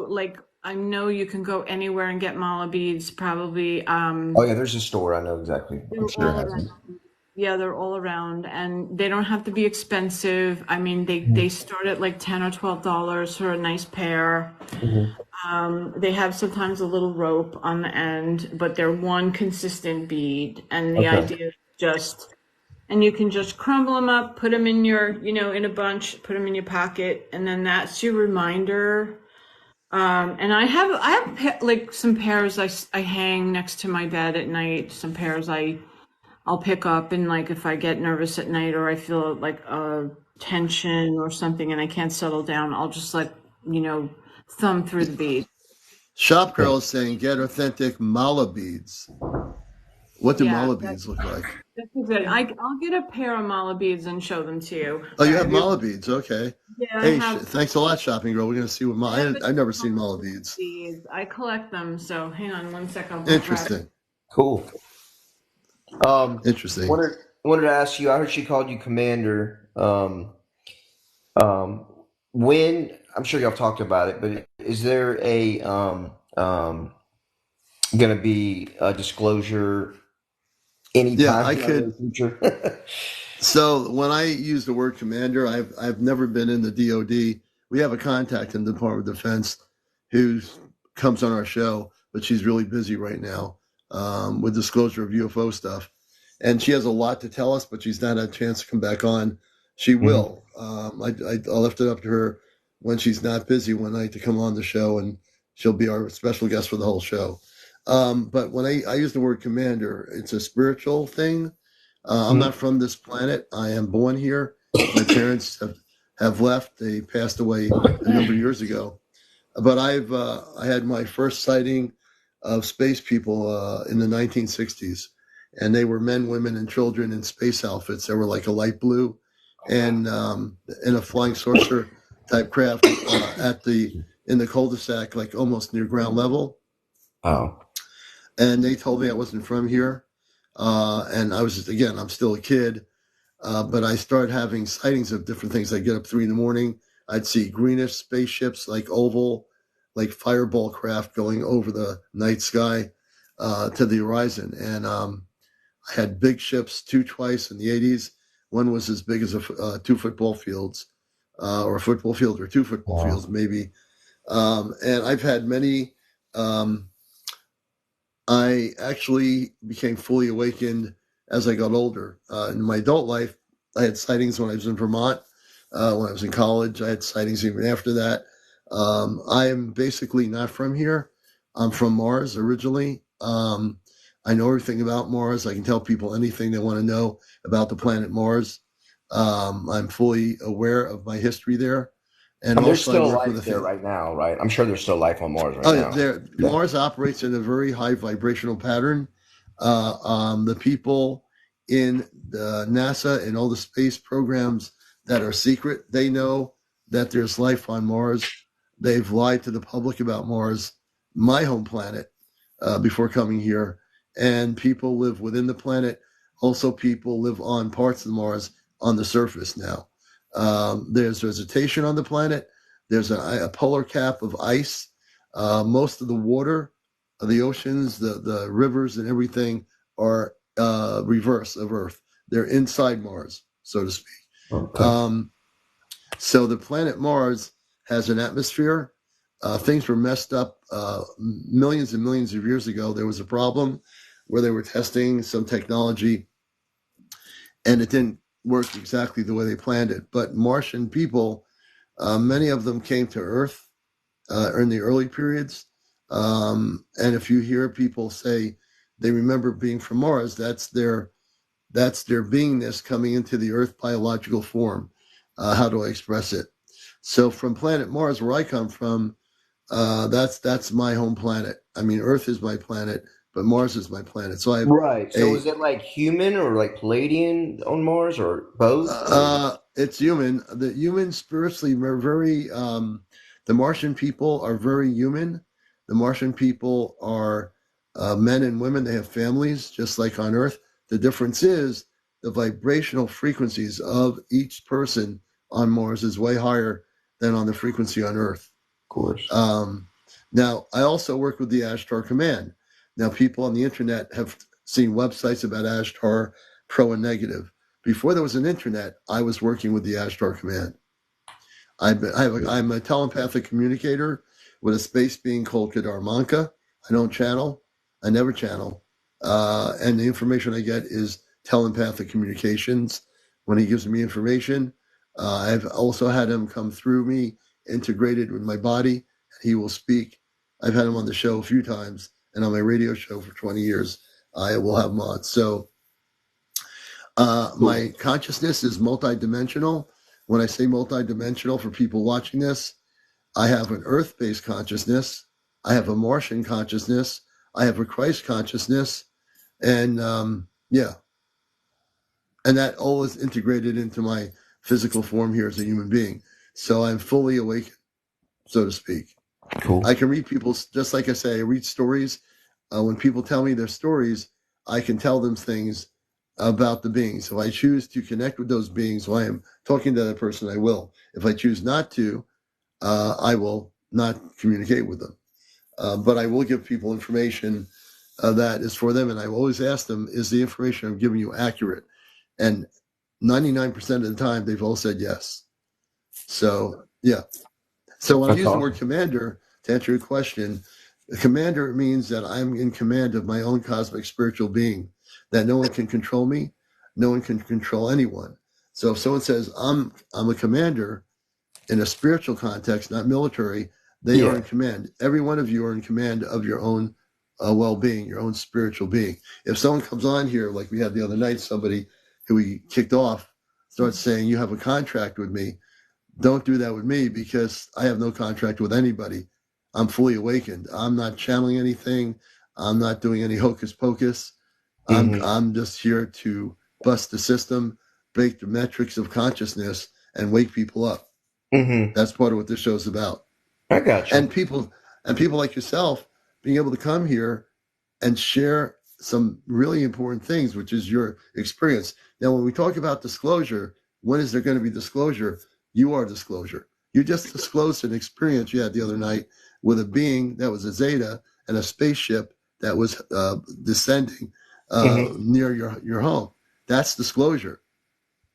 like I know you can go anywhere and get mala beads. Probably, Oh yeah, there's a store. I know exactly. I'm they're sure it all has around. them. Yeah, they're all around, and they don't have to be expensive. I mean, they start at like $10 or $12 for a nice pair. Hmm. They have sometimes a little rope on the end, but they're one consistent bead, and the Okay. idea is just, and you can just crumble them up, put them in in a bunch, put them in your pocket, and then that's your reminder. And I have like some pairs I hang next to my bed at night. Some pairs I'll pick up, and like if I get nervous at night or I feel like a tension or something and I can't settle down, I'll just like, you know, thumb through the bead. Shop Girl is saying get authentic mala beads. What do Yeah, mala beads look like? that's good. I'll get a pair of mala beads and show them to you. Oh, you have mala beads. Okay. Yeah, Hey, thanks a lot, Shopping Girl. We're gonna see what I have a I've never seen ton mala of beads. beads. I collect them, so hang on one sec. I'll grab. Interesting. Cool. Interesting. Wanted to ask you. I heard she called you Commander. Um, when I'm sure y'all talked about it, but is there a going to be a disclosure Yeah, anytime I in the near could. future? So when I use the word commander, I've never been in the DoD. We have a contact in the Department of Defense who comes on our show, but she's really busy right now with disclosure of UFO stuff, and she has a lot to tell us, but she's not had a chance to come back on. She Mhm. will. I left it up to her when she's not busy one night to come on the show, and she'll be our special guest for the whole show. But when I use the word commander, it's a spiritual thing. I'm Mhm. not from this planet. I am born here. My parents have left. They passed away a number of years ago. But I had my first sighting of space people in the 1960s, and they were men, women, and children in space outfits. They were like a light blue, and in a flying saucer type craft in the cul-de-sac, like almost near ground level. Oh. And they told me I wasn't from here. And I was just, again, I'm still a kid, but I started having sightings of different things. I'd get up 3 in the morning. I'd see greenish spaceships, like oval, like fireball craft going over the night sky to the horizon. And I had big ships, twice in the 80s. One was as big as two football fields, or a football field or two football Wow. fields, maybe. And I've had many. I actually became fully awakened as I got older. In my adult life, I had sightings when I was in Vermont. When I was in college, I had sightings even after that. I am basically not from here. I'm from Mars originally. I know everything about Mars. I can tell people anything they want to know about the planet Mars. I'm fully aware of my history there. And And there's also, I still work with life there right now, right? I'm sure there's still life on Mars right Oh yeah, now. Yeah. Mars operates in a very high vibrational pattern. The people in the NASA and all the space programs that are secret, they know that there's life on Mars. They've lied to the public about Mars, my home planet, before coming here. And people live within the planet. Also, people live on parts of Mars on the surface now. There's vegetation on the planet. There's a polar cap of ice. Most of the water, the oceans, the rivers, and everything are reverse of Earth. They're inside Mars, so to speak. Okay. So the planet Mars has an atmosphere. Things were messed up millions and millions of years ago. There was a problem where they were testing some technology, and it didn't work exactly the way they planned it. But Martian people, many of them came to Earth in the early periods. And if you hear people say they remember being from Mars. That's their beingness coming into the Earth biological form. How do I express it? So from planet Mars, where I come from, that's my home planet. I mean, Earth is my planet, but Mars is my planet. So I have Right. So is it like human or like Palladian on Mars or both? it's human. The humans spiritually are very. The Martian people are very human. The Martian people are men and women. They have families, just like on Earth. The difference is the vibrational frequencies of each person on Mars is way higher than on the frequency on Earth. Of course. Now, I also work with the Ashtar Command. Now, people on the internet have seen websites about Ashtar, pro and negative. Before there was an internet, I was working with the Ashtar Command. I'm a telepathic communicator with a space being called Kedarmanka. I don't channel. I never channel. And the information I get is telepathic communications. When he gives me information, I've also had him come through me, integrated with my body. He will speak. I've had him on the show a few times, and on my radio show for 20 years, I will have him on. So my consciousness is multidimensional. When I say multidimensional for people watching this, I have an Earth-based consciousness. I have a Martian consciousness. I have a Christ consciousness. And yeah. And that all is integrated into my physical form here as a human being. So I'm fully awake, so to speak. Cool. I can read people's, just like I say, I read stories. When people tell me their stories, I can tell them things about the beings. If I choose to connect with those beings while I am talking to that person, I will. If I choose not to, I will not communicate with them. But I will give people information that is for them. And I always ask them, is the information I'm giving you accurate? And 99% of the time, they've all said yes. So, yeah. So when I use the word commander, to answer your question, commander means that I'm in command of my own cosmic spiritual being, that no one can control me, no one can control anyone. So if someone says, I'm a commander in a spiritual context, not military, they are in command. Every one of you are in command of your own well-being, your own spiritual being. If someone comes on here, like we had the other night, somebody who we kicked off starts saying, you have a contract with me, don't do that with me because I have no contract with anybody. I'm fully awakened. I'm not channeling anything. I'm not doing any hocus pocus. I'm just here to bust the system, break the metrics of consciousness, and wake people up. That's part of what this show's about. I got you. And people like yourself being able to come here and share some really important things, which is your experience. Now, when we talk about disclosure, when is there going to be disclosure? You are disclosure. You just disclosed an experience you had the other night with a being that was a Zeta and a spaceship that was descending near your home. That's disclosure.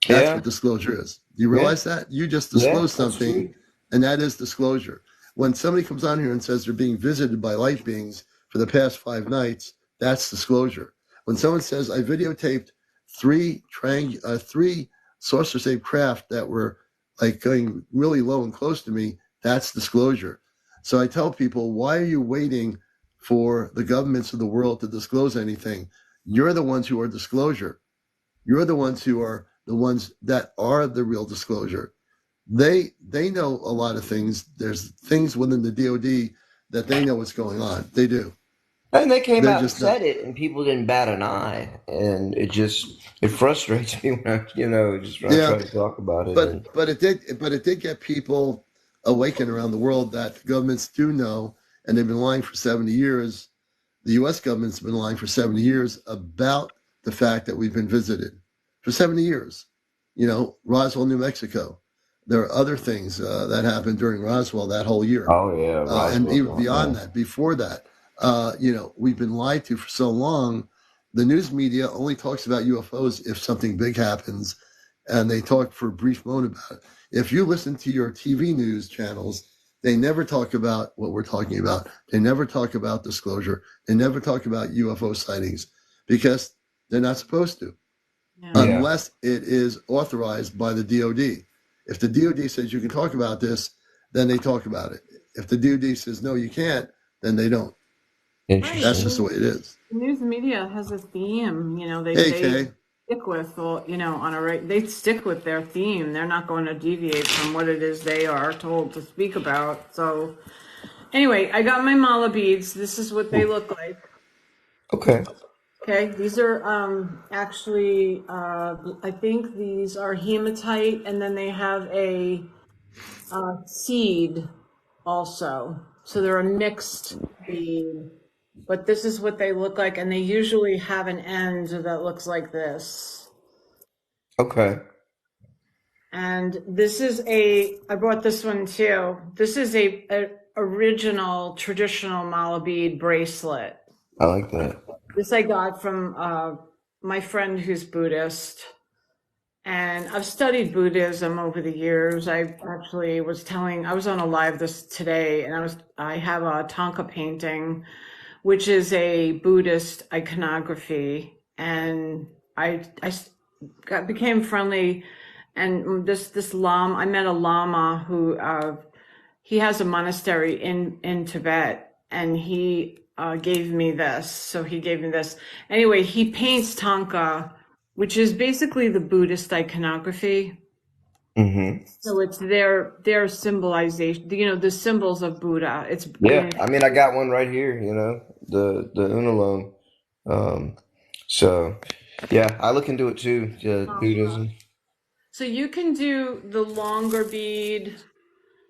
That's what disclosure is. Do you realize that? You just disclosed something, and that is disclosure. When somebody comes on here and says they're being visited by light beings for the past 5 nights, that's disclosure. When someone says, I videotaped three saucer-shaped craft that were like going really low and close to me, that's disclosure. So I tell people, why are you waiting for the governments of the world to disclose anything? You're the ones who are disclosure. You're the ones who are the ones that are the real disclosure. They know a lot of things. There's things within the DOD that they know what's going on. They do. And they came out and said it, and people didn't bat an eye, and it frustrates me when I try to talk about it. But it did get people awakened around the world that the governments do know, and they've been lying for 70 years. The U.S. government's been lying for 70 years about the fact that we've been visited for 70 years. Roswell, New Mexico. There are other things that happened during Roswell that whole year. Oh yeah, and even beyond that, before that. We've been lied to for so long. The news media only talks about UFOs if something big happens, and they talk for a brief moment about it. If you listen to your TV news channels, they never talk about what we're talking about. They never talk about disclosure. They never talk about UFO sightings because they're not supposed to, unless it is authorized by the DOD. If the DOD says you can talk about this, then they talk about it. If the DOD says, no, you can't, then they don't. That's Interesting. just the way it is. News media has a theme, they Hey, Kay. stick with, well, they stick with their theme. They're not going to deviate from what it is they are told to speak about. So anyway, I got my mala beads. This is what they look like. Okay. Okay, these are actually I think these are hematite, and then they have a seed also. So they're a mixed bead, but this is what they look like, and they usually have an end that looks like this. Okay. And this is I bought this one too. This is a original traditional mala bead bracelet. I like that. This I got from my friend who's Buddhist. And I've studied Buddhism over the years. I actually I was on a live this today, and I have a Thangka painting, which is a Buddhist iconography. And became friendly, and this lama, I met a lama who, he has a monastery in Tibet, and he gave me this. So he gave me this. Anyway, he paints Thangka, which is basically the Buddhist iconography. Mm-hmm. So it's their symbolization, the symbols of Buddha. Yeah, I mean, I got one right here, the Unalone. So yeah, I look into it too, Buddhism. So you can do the longer bead,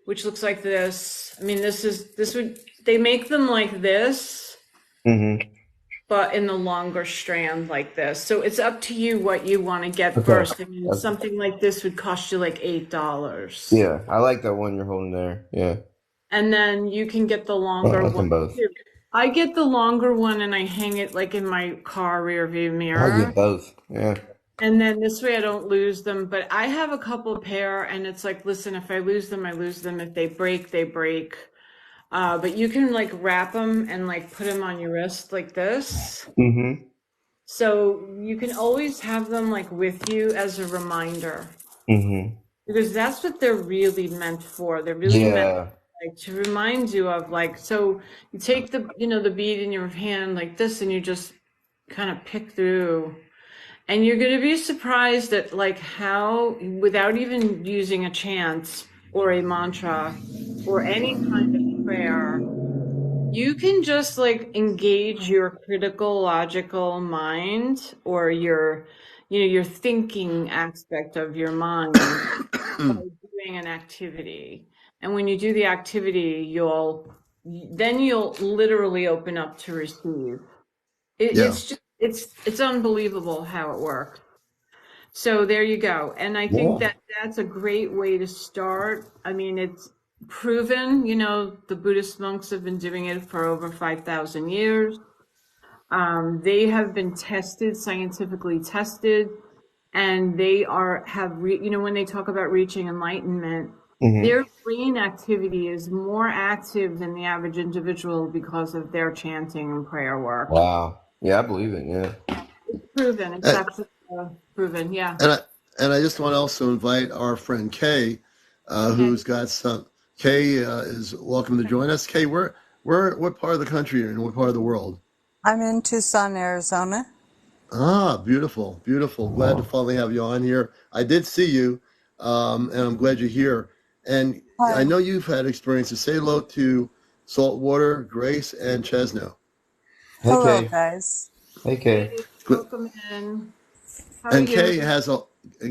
which looks like this. I mean, they make them like this, Mm-hmm. but in the longer strand like this. So it's up to you what you want to get Okay. first. I mean, something like this would cost you like $8. Yeah, I like that one you're holding there. Yeah. And then you can get the longer I like one them both. too. I get the longer one and I hang it like in my car rear view I mirror. get both. Yeah. And then this way I don't lose them. But I have a couple pair, and it's like, listen, if I lose them, I lose them. If they break, they break. But you can like wrap them and like put them on your wrist like this. Mm-hmm. So you can always have them like with you as a reminder. Mm-hmm. Because that's what they're really meant for. They're really meant like to remind you of, like, so you take the the bead in your hand like this, and you just kind of pick through, and you're going to be surprised at like how, without even using a chant or a mantra or any kind of prayer, you can just like engage your critical logical mind, or your your thinking aspect of your mind by doing an activity. And when you do the activity, you'll literally open up to receive. It's unbelievable how it works. So there you go. And I think that's a great way to start. I mean, it's proven, the Buddhist monks have been doing it for over 5,000 years. They have been tested, scientifically tested, and they when they talk about reaching enlightenment, their brain activity is more active than the average individual because of their chanting and prayer work. Wow. Yeah, I believe it. Yeah. It's proven. It's actually proven. Yeah. And I just want to also invite our friend Kay, who's got some. Kay is welcome to join us. Kay, what part of the country are you in? What part of the world? I'm in Tucson, Arizona. Ah, beautiful, beautiful. Glad to finally have you on here. I did see you, and I'm glad you're here. And Hi. I know you've had experiences. Say hello to SaltWater, Grace, and Chesno. Hey, Hello, Kay. guys. Hey, Kay. Welcome in. How And are you?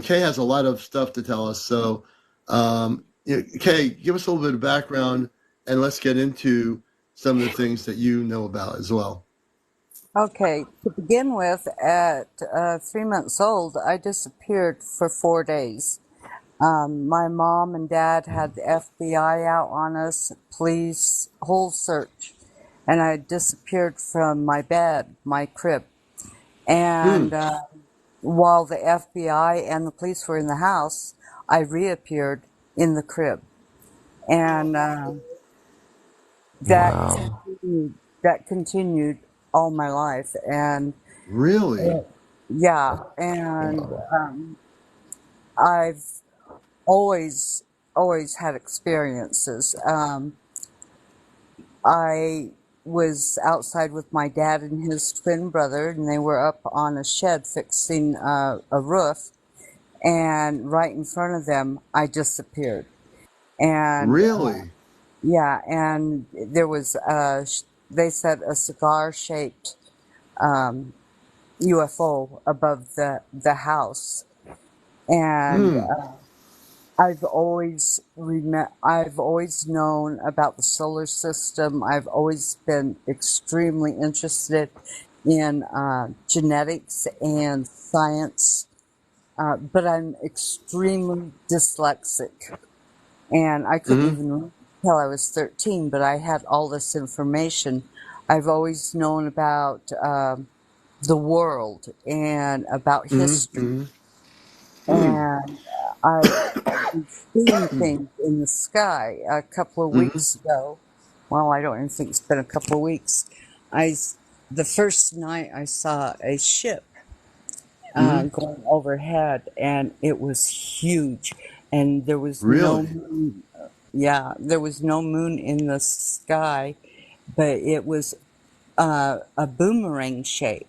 Kay has a lot of stuff to tell us. So, Kay, give us a little bit of background, and let's get into some of the things that you know about as well. Okay, to begin with, at 3 months old, I disappeared for 4 days. My mom and dad had the FBI out on us, police, whole search. And I disappeared from my bed, my crib. And while the FBI and the police were in the house, I reappeared in the crib. And that continued all my life. And Really? yeah, and I've always had experiences. I was outside with my dad and his twin brother, and they were up on a shed fixing a roof. And right in front of them, I disappeared. And Really? yeah, and there was they said a cigar-shaped UFO above the house, and I've always known about the solar system. I've always been extremely interested in genetics and science, but I'm extremely dyslexic, and I couldn't even read until I was 13. But I had all this information. I've always known about the world and about history, and I've been seeing things in the sky. A couple of weeks ago, well, I don't even think it's been a couple of weeks, the first night I saw a ship going overhead, and it was huge, and there was no Really? moon. Yeah, there was no moon in the sky, but it was a boomerang shape,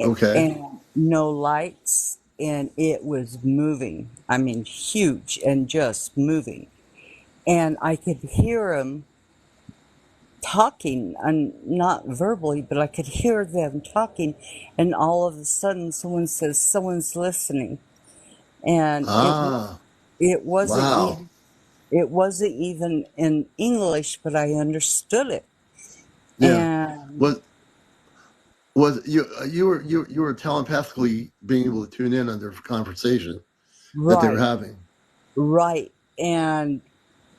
Okay. and no lights, and it was moving. I mean, huge and just moving. And I could hear them talking, and not verbally, but I could hear them talking. And all of a sudden, someone says, "Someone's listening," and Ah, it wasn't wow. even in English, but I understood it. Yeah. And Was you were telepathically being able to tune in on their conversation that they were right, having? right, and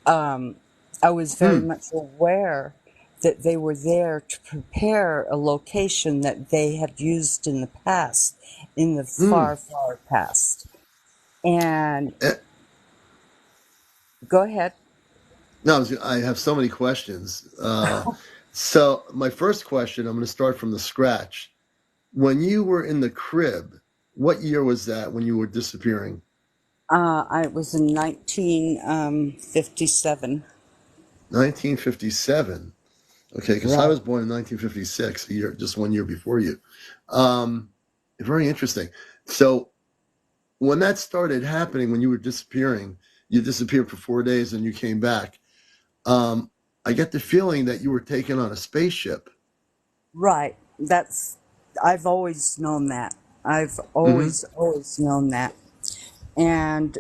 I was very much aware that they were there to prepare a location that they had used in the past, in the far, far past. And Eh, go ahead. No, I have so many questions. So my first question, I'm going to start from the scratch. When you were in the crib, what year was that when you were disappearing? I was in 1957. 1957. Okay, because I Right. was born in 1956, a year, just 1 year before you. Very interesting. So when that started happening, when you were disappearing, you disappeared for 4 days and you came back. I get the feeling that you were taken on a spaceship. Right. I've always known that. I've always known that. And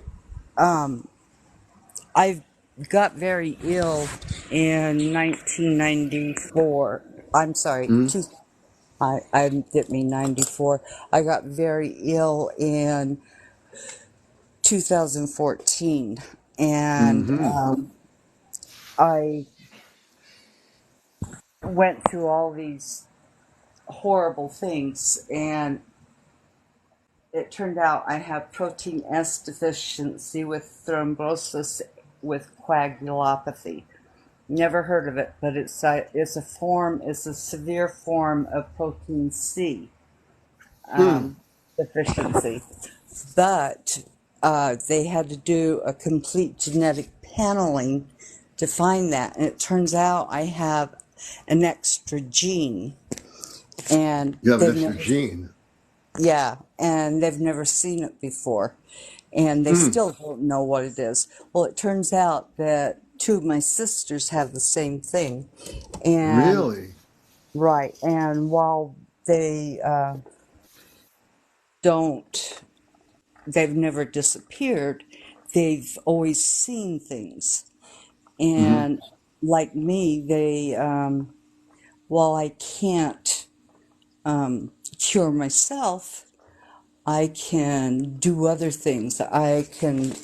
I got very ill in 1994. I'm sorry, I didn't mean 94. I got very ill in 2014, and I went through all these horrible things, and it turned out I have protein S deficiency with thrombosis with coagulopathy. Never heard of it, but it's a severe form of protein C deficiency. But they had to do a complete genetic paneling to find that, and it turns out I have an extra gene, and You have an extra gene. and they've never seen it before, and they still don't know what it is. Well, it turns out that two of my sisters have the same thing, and Really? right, and while they they've never disappeared, they've always seen things, and like me, they while I can't cure myself, I can do other things. I can.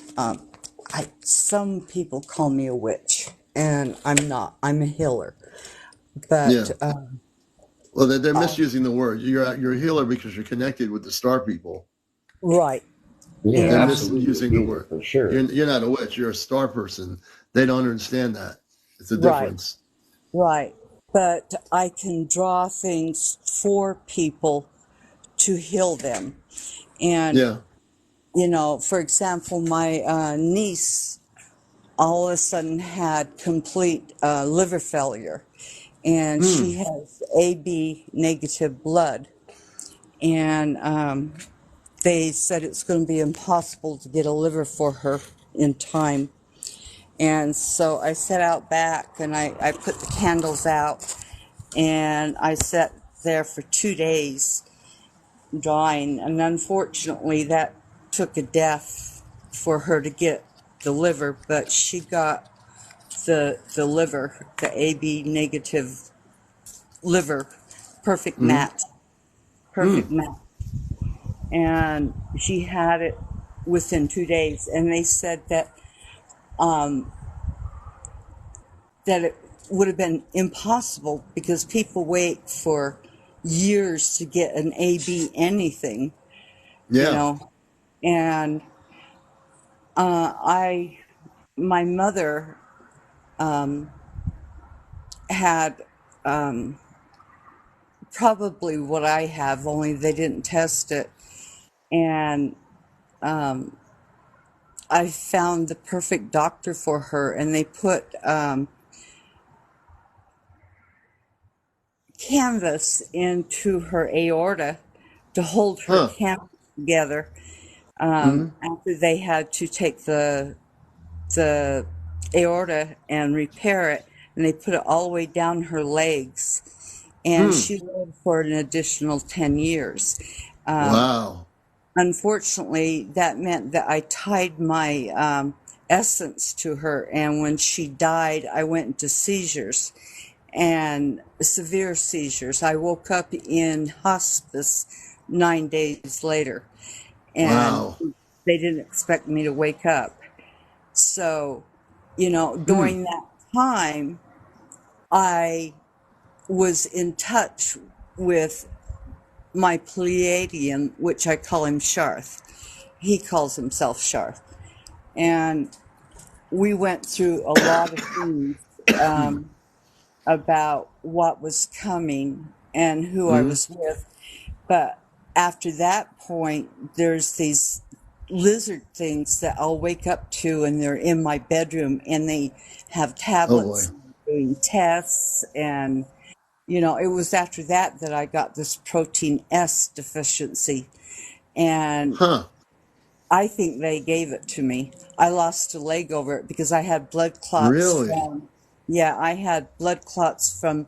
Some people call me a witch, and I'm not. I'm a healer. But Yeah. Well, they're misusing the word. You're a healer because you're connected with the star people. right, Yeah, They're and absolutely, misusing the healer word. for sure. You're not a witch. You're a star person. They don't understand that. It's a right, difference. right. But I can draw things for people to heal them, and Yeah. for example, my niece all of a sudden had complete liver failure. and she has AB negative blood. And they said it's going to be impossible to get a liver for her in time. And so I sat out back and I put the candles out, and I sat there for 2 days drawing. And unfortunately, that took a death for her to get the liver, but she got the liver, the AB negative liver, perfect match. Perfect match. And she had it within 2 days. And they said that that it would have been impossible because people wait for years to get an AB anything, you know. And my mother had probably what I have, only they didn't test it. And I found the perfect doctor for her, and they put canvas into her aorta to hold her canvas together. After they had to take the aorta and repair it, and they put it all the way down her legs, and she lived for an additional 10 years. Wow. Unfortunately, that meant that I tied my essence to her, and when she died, I went into seizures, and severe seizures. I woke up in hospice 9 days later, and they didn't expect me to wake up. So, you know, during that time, I was in touch with my Pleiadian, which I call him Sharth. He calls himself Sharth. And we went through a lot of things about what was coming and who I was with. But after that point, there's these lizard things that I'll wake up to, and they're in my bedroom, and they have tablets doing tests. And, you know, it was after that that I got this protein S deficiency. And I think they gave it to me. I lost a leg over it because I had blood clots. Really? Yeah, I had blood clots from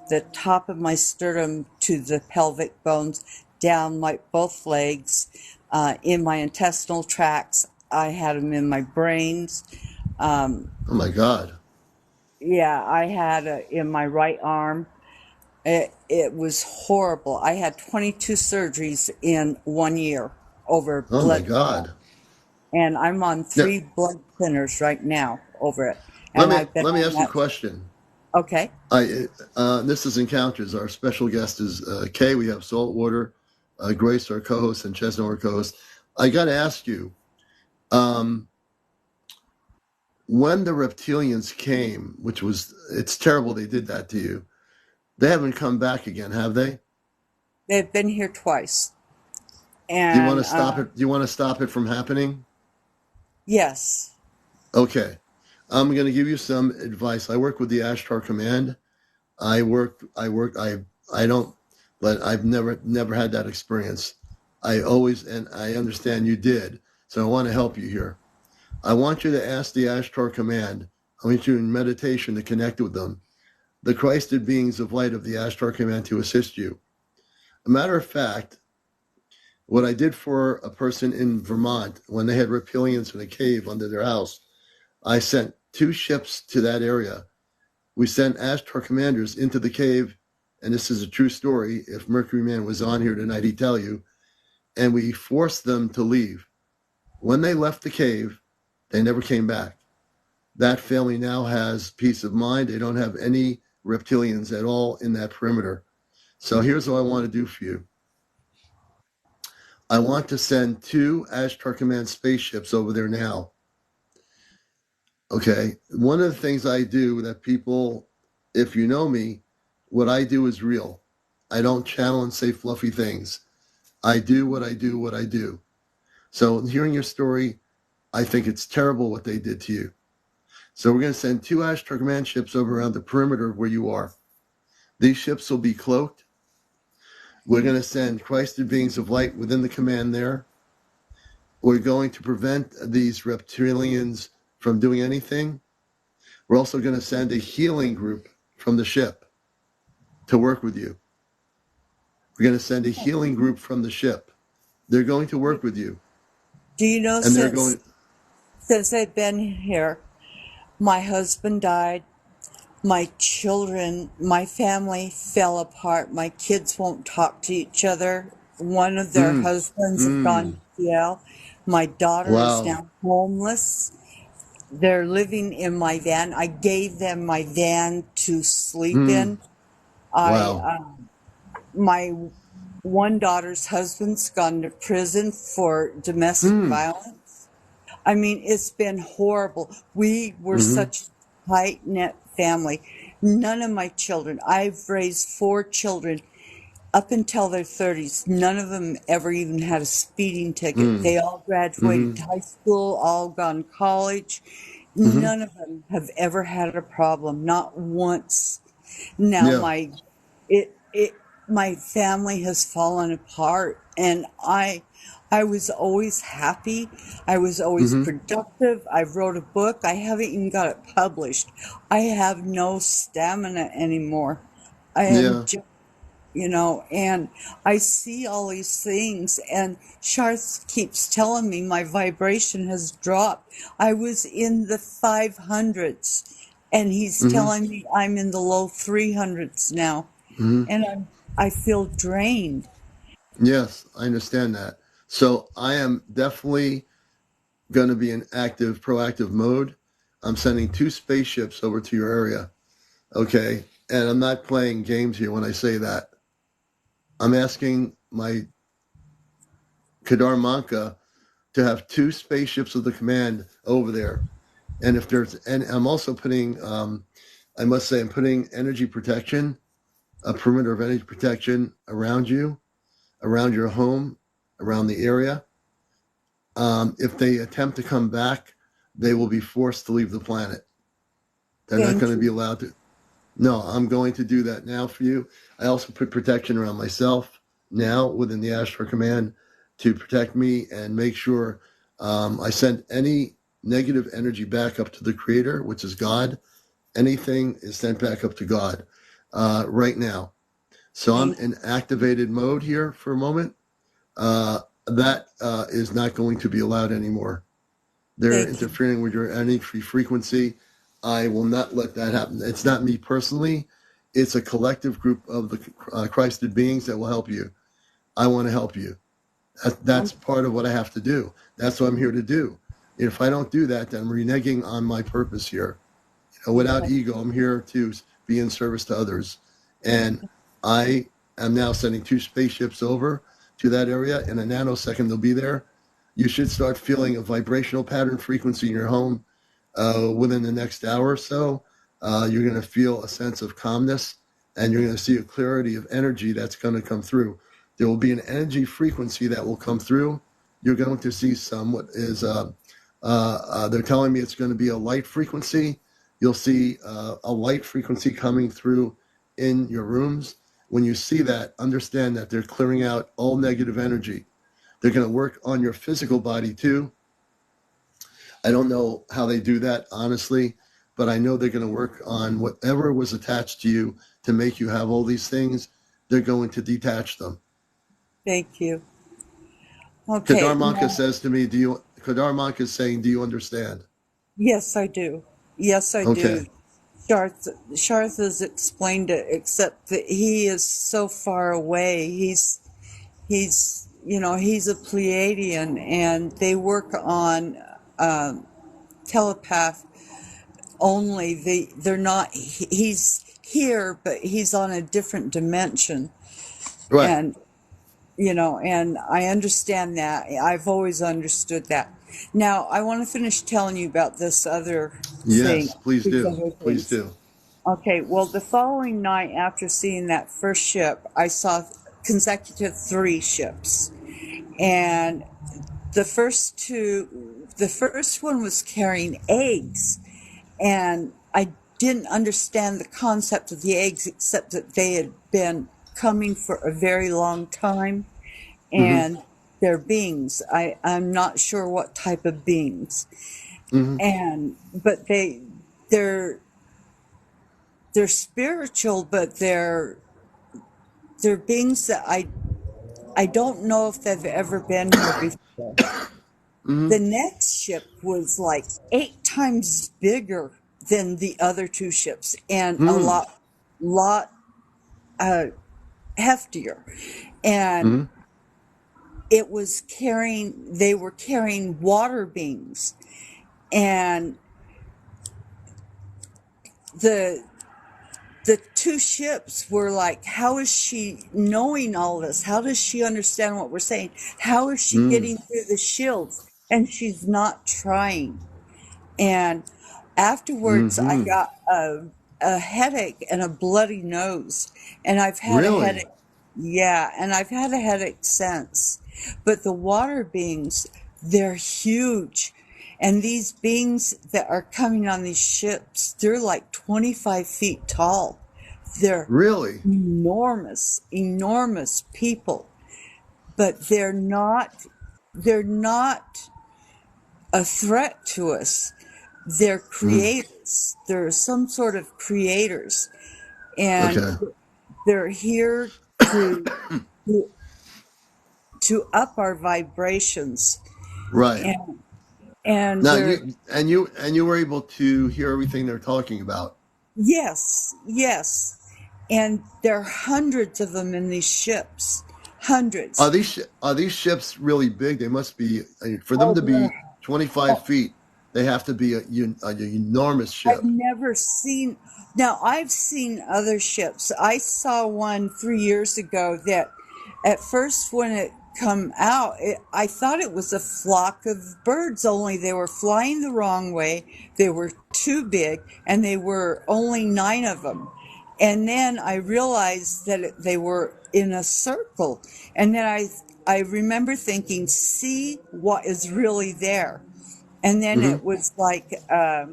the top of my sternum to the pelvic bones, down both legs, in my intestinal tracts. I had them in my brains. Oh my God. Yeah, I had it in my right arm. It was horrible. I had 22 surgeries in 1 year over blood. Oh my God. And I'm on 3 blood thinners right now over it. And let me ask you a question. Okay. This is Encounters. Our special guest is Kay. We have SaltWater, Grace, our co-host, and Chesno, our co-host. I got to ask you, when the Reptilians came, it's terrible they did that to you. They haven't come back again, have they? They've been here twice. And do you want to stop it? Do you want to stop it from happening? Yes. Okay. I'm going to give you some advice. I work with the Ashtar Command. I've never had that experience. And I understand you did. So I want to help you here. I want you to ask the Ashtar Command. I want you in meditation to connect with them, the Christed beings of light of the Ashtar Command, to assist you. A matter of fact, what I did for a person in Vermont when they had Reptilians in a cave under their house, I sent 2 ships to that area. We sent Ashtar commanders into the cave, and this is a true story. If Mercury Man was on here tonight, he'd tell you. And we forced them to leave. When they left the cave, they never came back. That family now has peace of mind. They don't have any reptilians at all in that perimeter. So here's what I want to do for you. I want to send 2 Ashtar Command spaceships over there now. Okay. One of the things I do that people, if you know me, what I do is real. I don't channel and say fluffy things. I do what I do. So hearing your story, I think it's terrible what they did to you. So we're going to send 2 Ashtar Command ships over around the perimeter of where you are. These ships will be cloaked. We're going to send Christed beings of light within the command there. We're going to prevent these reptilians from doing anything. We're also going to send a healing group from the ship to work with you. We're going to send a healing group from the ship. They're going to work with you. Do you know, And since I've been here, my husband died, my children, my family fell apart. My kids won't talk to each other. One of their husbands have gone to jail. My daughter is now homeless. They're living in my van. I gave them my van to sleep in. My one daughter's husband's gone to prison for domestic violence. I mean, it's been horrible. We were such a tight-knit family. None of my children, I've raised 4 children up until their 30s. None of them ever even had a speeding ticket. They all graduated high school, all gone to college. None of them have ever had a problem, not once. Now my family has fallen apart, and I was always happy. I was always productive. I wrote a book. I haven't even got it published. I have no stamina anymore. I am just, and I see all these things, and Sharth keeps telling me my vibration has dropped. I was in the 500s, and he's telling me I'm in the low 300s now, and I feel drained. Yes, I understand that. So I am definitely going to be in active, proactive mode. I'm sending 2 spaceships over to your area. Okay. And I'm not playing games here when I say that. I'm asking my Kadar Manka to have 2 spaceships of the command over there. And I'm also putting, I must say, I'm putting energy protection, a perimeter of energy protection around you, around your home, around the area. If they attempt to come back, they will be forced to leave the planet. They're not going to be allowed to. No, I'm going to do that now for you. I also put protection around myself now within the Astro Command to protect me and make sure I send any negative energy back up to the Creator, which is God. Anything is sent back up to God right now. So I'm in activated mode here for a moment. That is not going to be allowed anymore. They're interfering with your energy frequency. I will not let that happen. It's not me personally. It's a collective group of the Christed beings that will help you. I want to help you. That's part of what I have to do. That's what I'm here to do. If I don't do that, then I'm reneging on my purpose here. Without ego, I'm here to be in service to others. And I am now sending 2 spaceships over to that area. In a nanosecond, they'll be there. You should start feeling a vibrational pattern frequency in your home within the next hour or so. You're going to feel a sense of calmness, and you're going to see a clarity of energy that's going to come through. There will be an energy frequency that will come through. You're going to see what is, they're telling me it's going to be a light frequency. You'll see a light frequency coming through in your rooms. When you see that, understand that they're clearing out all negative energy. They're going to work on your physical body too. I don't know how they do that, honestly, but I know they're going to work on whatever was attached to you to make you have all these things. They're going to detach them. Thank you. Okay. Kadar Manka says to me, Kadar Manka is saying, do you understand? Yes, I do. Yes, I do. Sharth has explained it, except that he is so far away. He's a Pleiadian, and they work on telepath only. They're not. He's here, but he's on a different dimension. Right. And and I understand that. I've always understood that. Now, I want to finish telling you about this other thing. Yes, please do. Please do. Okay, well, the following night after seeing that first ship, I saw consecutive 3 ships. And the first one was carrying eggs. And didn't understand the concept of the eggs, except that they had been coming for a very long time, and they're beings. I'm not sure what type of beings, but they're spiritual, but they're beings that I don't know if they've ever been here before. The next ship was like 8 times bigger than the other 2 ships, and a lot heftier. And they were carrying water beings, and the 2 ships were like, how is she knowing all this? How does she understand what we're saying? How is she getting through the shields? And she's not trying. And afterwards, I got a headache and a bloody nose. And I've had a headache. Yeah, and I've had a headache since. But the water beings, they're huge. And these beings that are coming on these ships, they're like 25 feet tall. They're enormous, enormous people. But they're not a threat to us. They're creators. They're some sort of creators. And they're here to up our vibrations. Right. And now you were able to hear everything they're talking about. Yes. And there are hundreds of them in these ships. Hundreds. Are these ships really big? They must be, for them to be 25 feet, they have to be an enormous ship. I've never seen. Now, I've seen other ships. I saw one 3 years ago that at first when it come out, I thought it was a flock of birds, only they were flying the wrong way. They were too big, and they were only 9 of them. And then I realized that they were in a circle. And then I remember thinking, see what is really there. And then it was like a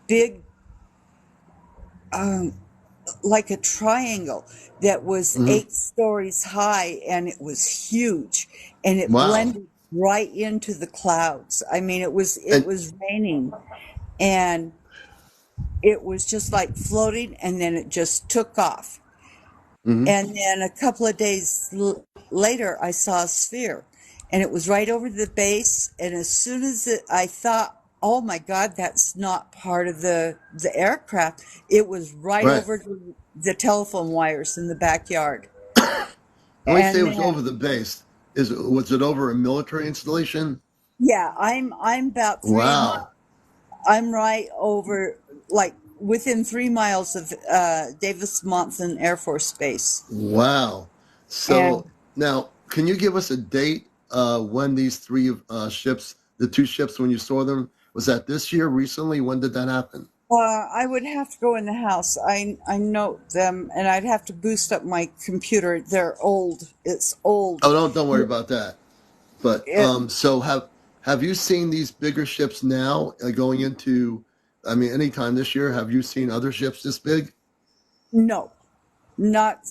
big, like a triangle that was 8 stories high, and it was huge, and it blended right into the clouds. I mean, it was raining, and it was just like floating, and then it just took off. And then a couple of days later, I saw a sphere, and it was right over the base. And as soon as I thought, oh my God, that's not part of the aircraft, it was right over the telephone wires in the backyard. When you say it was over the base, was it over a military installation? Yeah, I'm about 3 miles. I'm right over, like, within 3 miles of Davis-Monthan Air Force Base. Wow. So now, can you give us a date when these 3 ships, the 2 ships, when you saw them? Was that this year, recently? When did that happen? I would have to go in the house. I note them, and I'd have to boost up my computer. They're old. It's old. Oh, don't worry about that. But so have you seen these bigger ships now going into? I mean, anytime this year, have you seen other ships this big? No, not.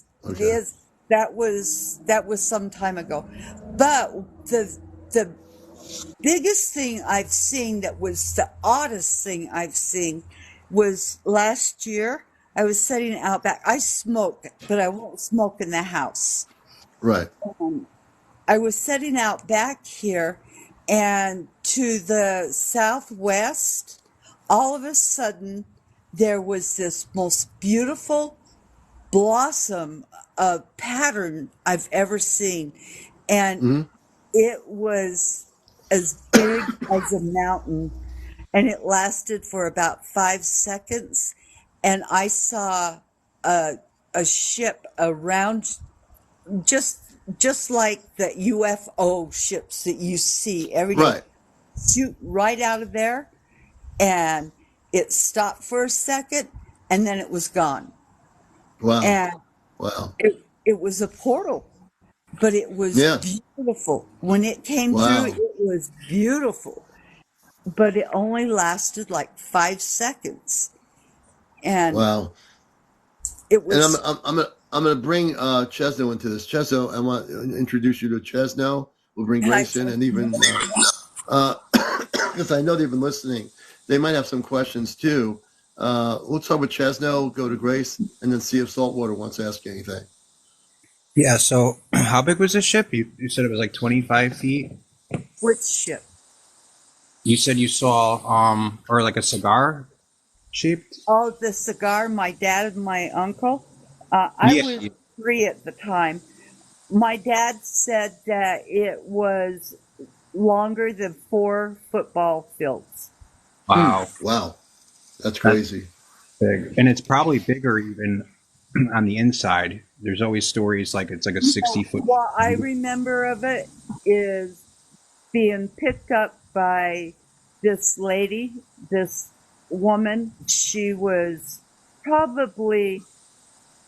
That was some time ago. But the biggest thing I've seen, that was the oddest thing I've seen, was last year. I was sitting out back. I smoke, but I won't smoke in the house. Right. I was sitting out back here, and to the southwest, all of a sudden, there was this most beautiful blossom pattern I've ever seen. And it was as big as a mountain, and it lasted for about 5 seconds. And I saw a ship around, just like the UFO ships that you see every day, shoot right out of there, and it stopped for a second, and then it was gone. Wow. And it was a portal, but it was beautiful. When it came through, it was beautiful. but it only lasted like 5 seconds. And wow. it And was. I'm gonna bring Chesno into this. Chesno, I want to introduce you to Chesno. We'll bring Grace in, and even because I know they've been listening, they might have some questions too. Let's start with Chesno, go to Grace, and then see if SaltWater wants to ask anything. Yeah, so how big was this ship? You said it was like 25 feet? Which ship? You said you saw, or like a cigar shaped? Oh, the cigar, my dad and my uncle. I Yeah. was 3 at the time. My dad said that it was longer than 4 football fields. Wow. Wow. That's crazy. That's big. And it's probably bigger even on the inside. There's always stories like it's like a 60-foot. What I remember of it is being picked up by this lady, this woman. She was probably,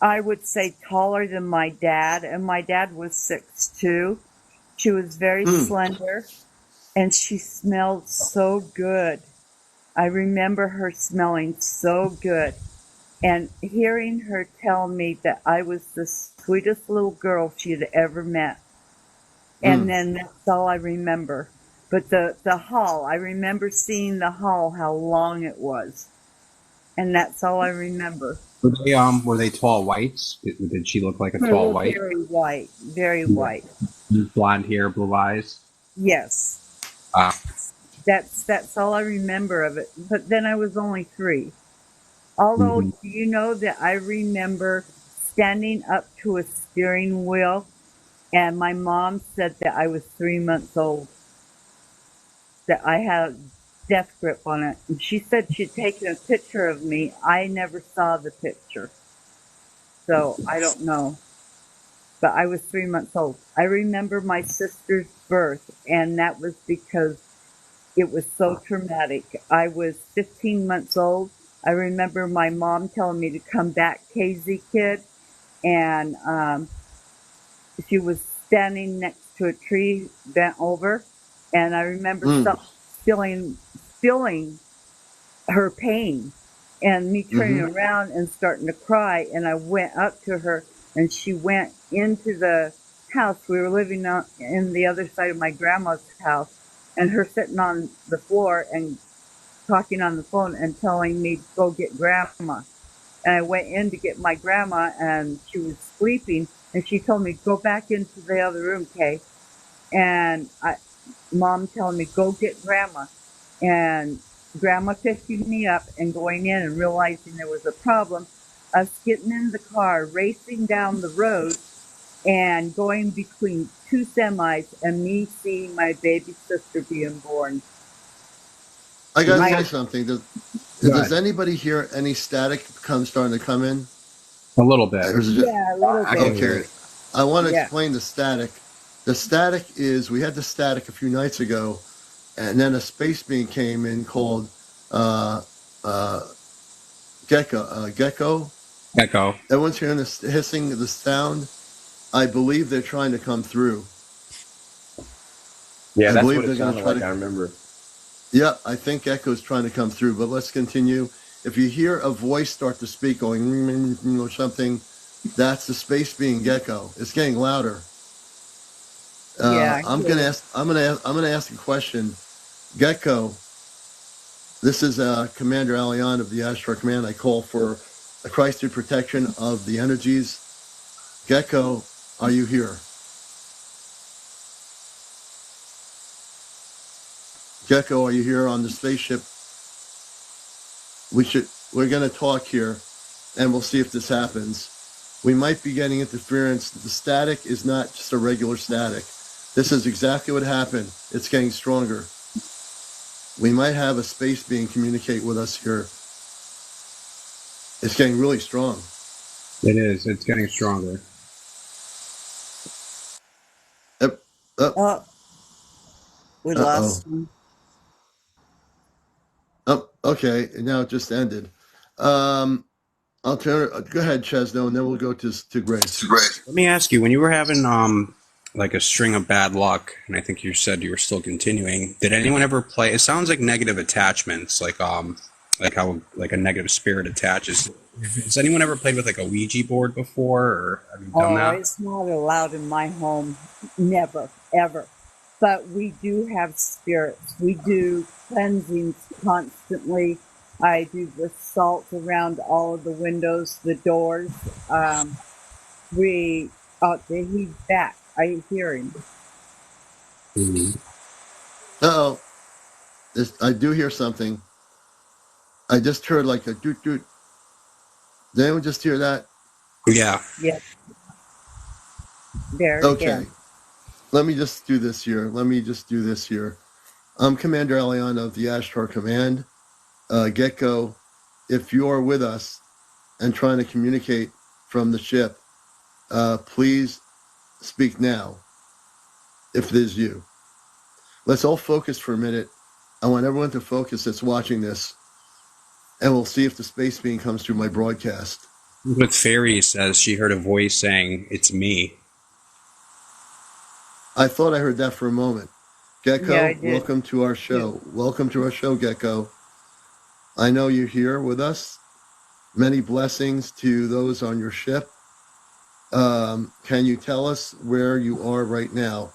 I would say, taller than my dad, and my dad was 6'2". She was very slender, and she smelled so good. I remember her smelling so good, and hearing her tell me that I was the sweetest little girl she had ever met. And then that's all I remember. But the hull, I remember seeing the hull, how long it was. And that's all I remember. Were they tall whites? Did she look like a tall white? Very white, very white. Blonde hair, blue eyes? Yes. That's all I remember of it. But then I was only 3. Although, do you know that I remember standing up to a steering wheel, and my mom said that I was 3 months old, that I had a death grip on it. And she said she'd taken a picture of me. I never saw the picture. So I don't know. But I was 3 months old. I remember my sister's birth, and that was because it was so traumatic. I was 15 months old. I remember my mom telling me to come back, KZ kid, and she was standing next to a tree, bent over, and I remember feeling her pain, and me turning around and starting to cry. And I went up to her, and she went into the house. We were living in the other side of my grandma's house, and her sitting on the floor and talking on the phone and telling me to go get grandma. And I went in to get my grandma, and she was sleeping, and she told me, go back into the other room, Kay. And mom telling me, go get grandma. And grandma picking me up and going in and realizing there was a problem. Us getting in the car, racing down the road, and going between 2 semis, and me seeing my baby sister being born. I gotta say something. Does anybody hear any static starting to come in? A little bit. Yeah, a little bit. Okay. I want to explain the static. The static is, we had the static a few nights ago, and then a space being came in called Gecko. Everyone's hearing the hissing, the sound. I believe they're trying to come through. Yeah, that's what it sounded like. I remember. Yeah, I think Echo's trying to come through, but let's continue. If you hear a voice start to speak going or something, that's the space being Gecko. It's getting louder. I'm gonna ask a question. Gecko, this is CmdrAleon of the Ashtar Command. I call for a Christed protection of the energies. Gecko, are you here? Gecko, are you here on the spaceship? We're going to talk here, and we'll see if this happens. We might be getting interference. The static is not just a regular static. This is exactly what happened. It's getting stronger. We might have a space being communicate with us here. It's getting really strong. It is. It's getting stronger. We lost him. Oh, okay. Now it just ended. I'll turn. Go ahead, Chesno, and then we'll go to Grace. Let me ask you: when you were having like a string of bad luck, and I think you said you were still continuing. Did anyone ever play? It sounds like negative attachments, like how like a negative spirit attaches. Has anyone ever played with like a Ouija board before, or have you done that? It's not allowed in my home. Never, ever. But we do have spirits. We do cleansings constantly. I do the salt around all of the windows, the doors. He's back. I hear him. Uh-oh. I do hear something. I just heard like a doot doot. Did anyone just hear that? Yeah. Yes. There Okay. again. Let me just do this here. I'm CmdrAleon of the Ashtar Command. Gecko, if you are with us and trying to communicate from the ship, please speak now, if it is you. Let's all focus for a minute. I want everyone to focus that's watching this, and we'll see if the space being comes through my broadcast. With Fairy says she heard a voice saying, "It's me." I thought I heard that for a moment. Gecko, Yeah, I did. welcome to our show. Welcome to our show, Gecko. I know you're here with us. Many blessings to those on your ship. Can you tell us where you are right now?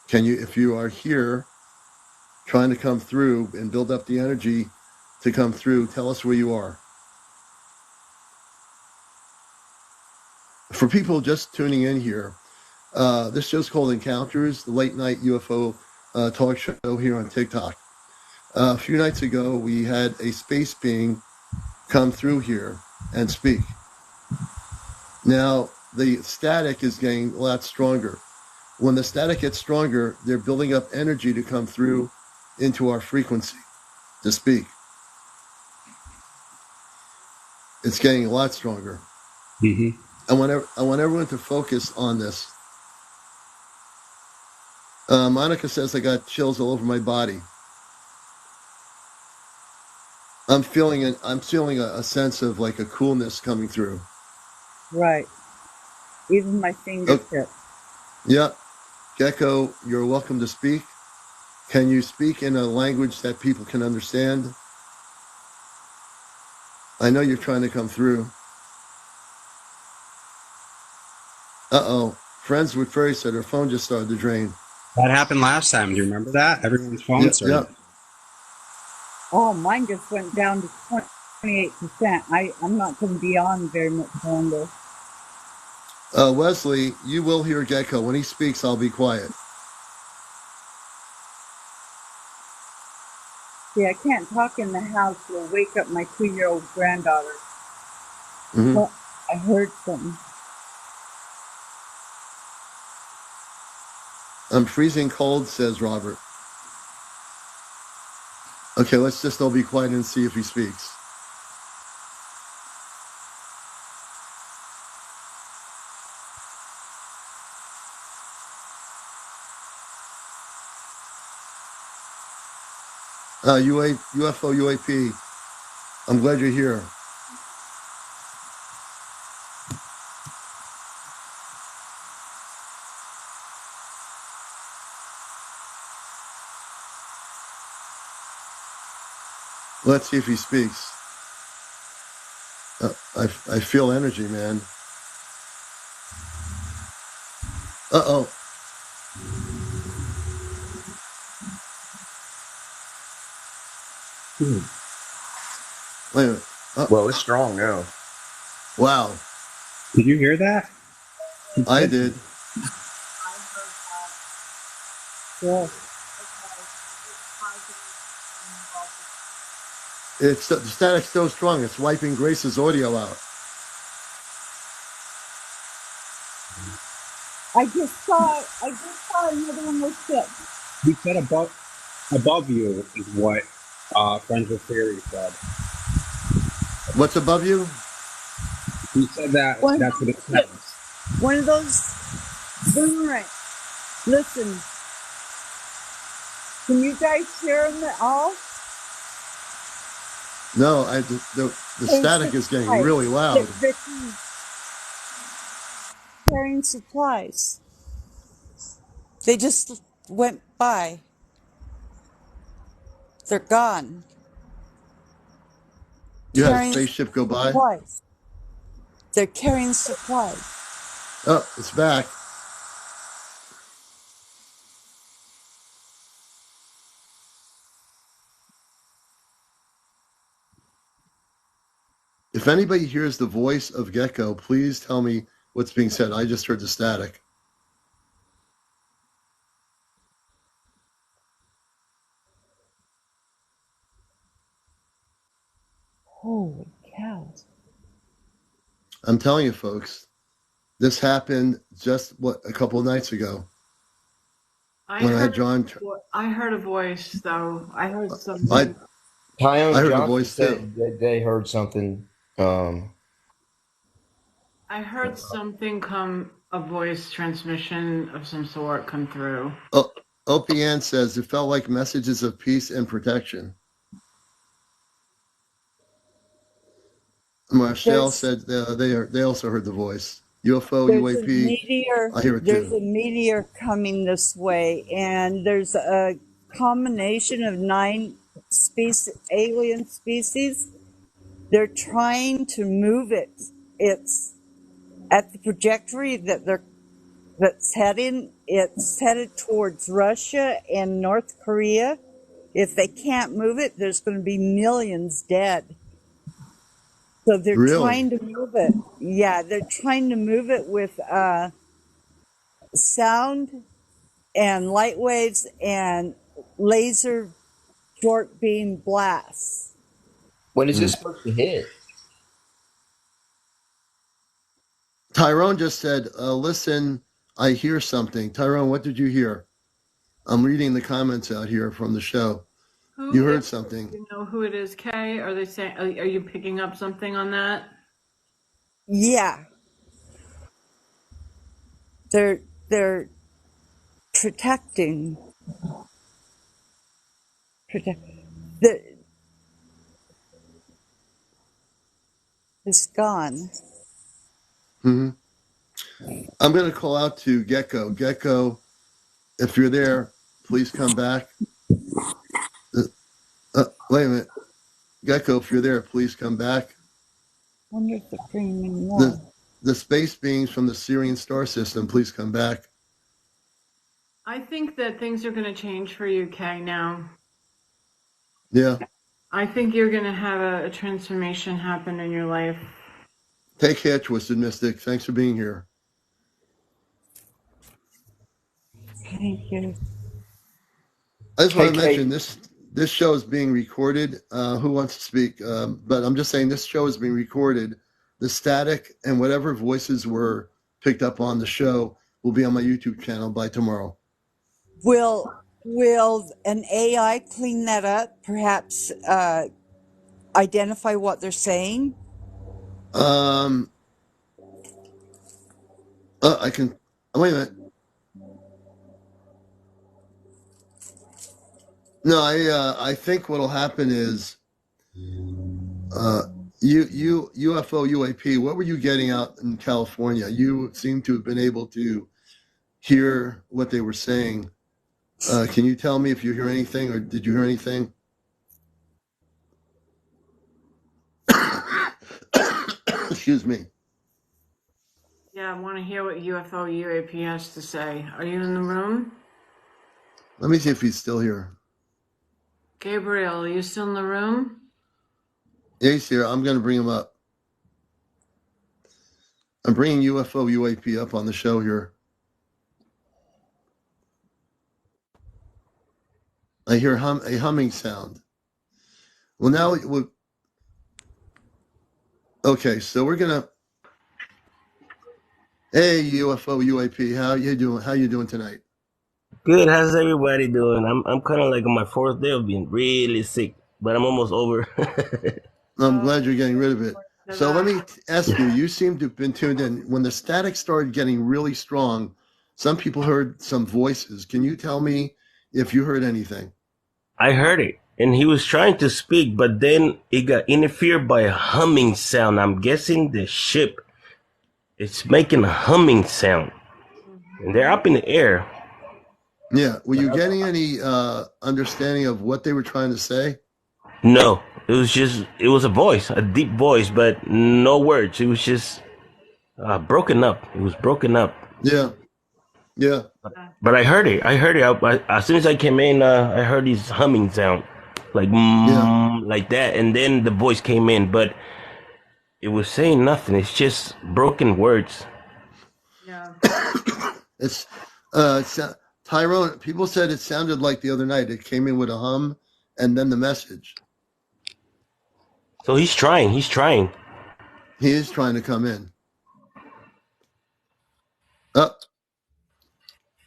If you are here trying to come through and build up the energy to come through, tell us where you are. For people just tuning in here, this show's called Encounters, the late night UFO talk show here on TikTok. A few nights ago, we had a space being come through here and speak. Now, the static is getting a lot stronger. When the static gets stronger, they're building up energy to come through into our frequency to speak. It's getting a lot stronger. Mm-hmm. I want everyone to focus on this. Monica says I got chills all over my body. I'm feeling a sense of like a coolness coming through. Right. Even my fingertips. Yeah. Gecko, you're welcome to speak. Can you speak in a language that people can understand? I know you're trying to come through. Uh-oh. Friends with Fairy said her phone just started to drain. That happened last time. Do you remember that? Everyone's phone started. Yeah. Oh, mine just went down to 28%. I'm not going to be on very much longer. Wesley, you will hear Gecko. When he speaks, I'll be quiet. See, I can't talk in the house. It'll wake up my 2-year-old granddaughter. Mm-hmm. Well, I heard something. I'm freezing cold, says Robert. Okay, let's just all be quiet and see if he speaks. UFO UAP, I'm glad you're here. Let's see if he speaks. I feel energy, man. Uh-oh. Wait a minute. Well, it's strong now. Wow. Did you hear that? I did. Yeah. The static's so strong, it's wiping Grace's audio out. I just saw another one was sick. He said above you is what Friends with Fairy said. What's above you? He said that that's what it says. One of those boomerang. Listen. Can you guys hear them at all? No, the static is getting really loud. Carrying supplies. They just went by. They're gone. You had a Carrying spaceship go by? supplies. They're carrying supplies. Oh, it's back. If anybody hears the voice of Gecko, please tell me what's being said. I just heard the static. Holy cows. I'm telling you, folks, this happened just, a couple of nights ago. I heard a voice, though. I heard something. Tyone I heard Johnson a voice, said too. that they heard something. I heard something a voice transmission of some sort come through. Oh, OPN says it felt like messages of peace and protection. Marshall said they also heard the voice. UFO UAP. I hear it there's too. a meteor coming this way, and there's a combination of 9 alien species. They're trying to move it. It's at the trajectory that's heading. It's headed towards Russia and North Korea. If they can't move it, there's going to be millions dead. So they're trying to move it. Yeah, they're trying to move it with sound and light waves and laser short beam blasts. When is this supposed to hit? Tyrone just said, listen, I hear something. Tyrone, what did you hear? I'm reading the comments out here from the show. You heard something. You know who it is, Kay? Are they saying? Are you picking up something on that? Yeah, they're protecting. It's gone. Mm-hmm. I'm going to call out to Gecko. Gecko, if you're there, please come back. Wait a minute. Gecko, if you're there, please come back. Wonder if they're bringing more. The space beings from the Syrian star system, please come back. I think that things are going to change for you, Kay, now. Yeah. I think you're going to have a transformation happen in your life. Take care, Twisted Mystic. Thanks for being here. Thank you. I just want to mention this show is being recorded. Who wants to speak? But I'm just saying this show is being recorded. The static and whatever voices were picked up on the show will be on my YouTube channel by tomorrow. Will an AI clean that up? Perhaps identify what they're saying? I can. Wait a minute. No, I think what'll happen is, UFO UAP. What were you getting out in California? You seem to have been able to hear what they were saying. Can you tell me if you hear anything, or did you hear anything? Excuse me. Yeah, I want to hear what UFO UAP has to say. Are you in the room? Let me see if he's still here. Gabriel, are you still in the room? Yeah, he's here. I'm going to bring him up. I'm bringing UFO UAP up on the show here. I hear a humming sound. Well, now, okay, so we're going to, hey, UFO UAP, how you doing? How you doing tonight? Good. How's everybody doing? I'm kind of like on my 4th day of being really sick, but I'm almost over. I'm glad you're getting rid of it. So let me ask you, you seem to have been tuned in. When the static started getting really strong, some people heard some voices. Can you tell me if you heard anything? I heard it, and he was trying to speak, but then it got interfered by a humming sound. I'm guessing the ship, it's making a humming sound, and they're up in the air. Yeah. Were you getting any understanding of what they were trying to say? No, it was a voice, a deep voice, but no words. It was just broken up. It was broken up. Yeah. Yeah. But I heard it. As soon as I came in, I heard this humming sound, like Yeah. like that, and then the voice came in, but it was saying nothing. It's just broken words. Yeah. It's Tyrone. People said it sounded like the other night. It came in with a hum, and then the message. So he's trying. He is trying to come in.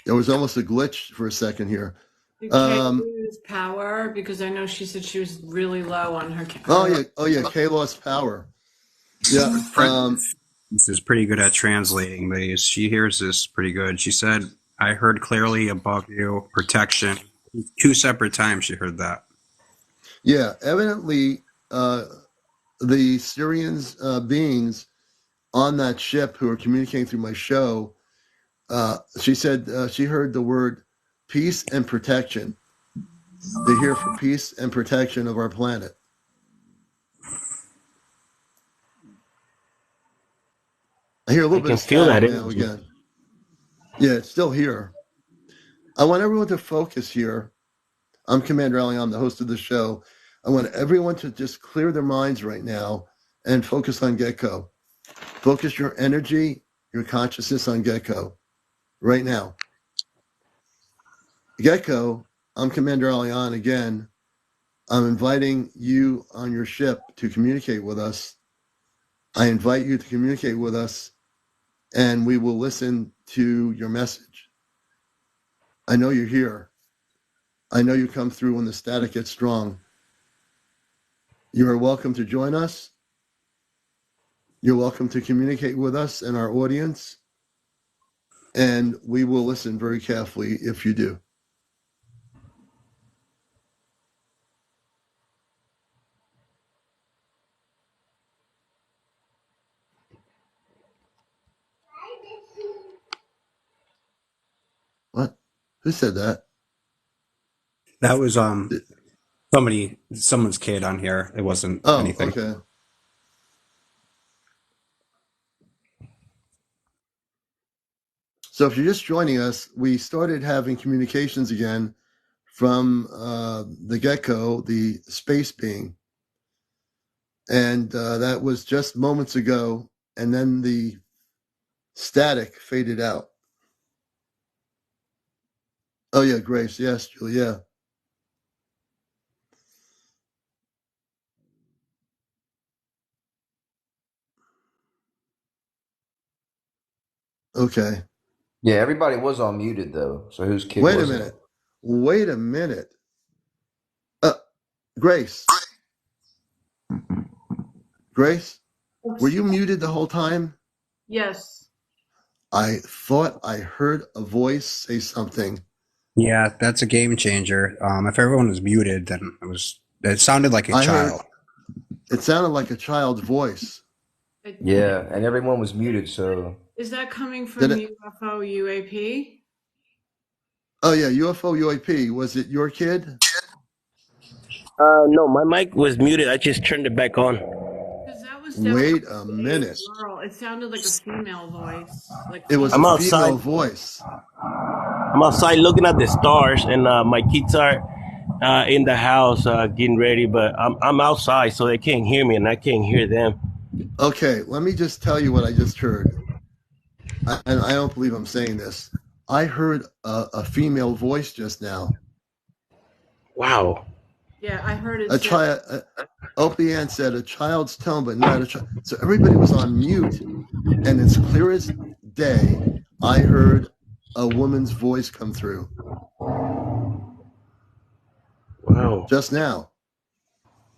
There was almost a glitch for a second here. Did Kay lose power? Because I know she said she was really low on her. Oh yeah. Kay lost power. Yeah. This is pretty good at translating these. She hears this pretty good. She said, "I heard clearly above you, protection." 2 separate times she heard that. Yeah. Evidently, the Syrians beings on that ship who are communicating through my show. She said she heard the word peace and protection. They're here for peace and protection of our planet. I hear a little bit of static now again. Yeah, it's still here. I want everyone to focus here. I'm CmdrAleon. I'm the host of the show. I want everyone to just clear their minds right now and focus on Gecko. Focus your energy, your consciousness on Gecko right now. Gecko, I'm CmdrAleon again. I'm inviting you on your ship to communicate with us. I invite you to communicate with us, and we will listen to your message. I know you're here. I know you come through when the static gets strong. You are welcome to join us. You're welcome to communicate with us and our audience, and we will listen very carefully if you do. What? Who said that? That was someone's kid on here. It wasn't anything. Okay. So if you're just joining us, we started having communications again from the Gecko, the space being. And that was just moments ago. And then the static faded out. Oh, yeah, Grace. Yes, Julia. Okay. Yeah, everybody was on muted though. So whose kid was it? Wait a minute. Grace. Grace, were you muted the whole time? Yes. I thought I heard a voice say something. Yeah, that's a game changer. If everyone was muted, then it sounded like a child. It sounded like a child's voice. Yeah, and everyone was muted, so... Is that coming from UFO UAP? Oh, yeah, UFO UAP. Was it your kid? No, my mic was muted. I just turned it back on. Wait a minute. Girl. It sounded like a female voice. It was a female voice. I'm outside looking at the stars, and my kids are in the house getting ready, but I'm outside, so they can't hear me, and I can't hear them. Okay, let me just tell you what I just heard. And I don't believe I'm saying this. I heard a female voice just now. Wow. Yeah, I heard it. Opie Ann said a child's tone, but not a child. So everybody was on mute, and it's clear as day. I heard a woman's voice come through. Wow. Just now.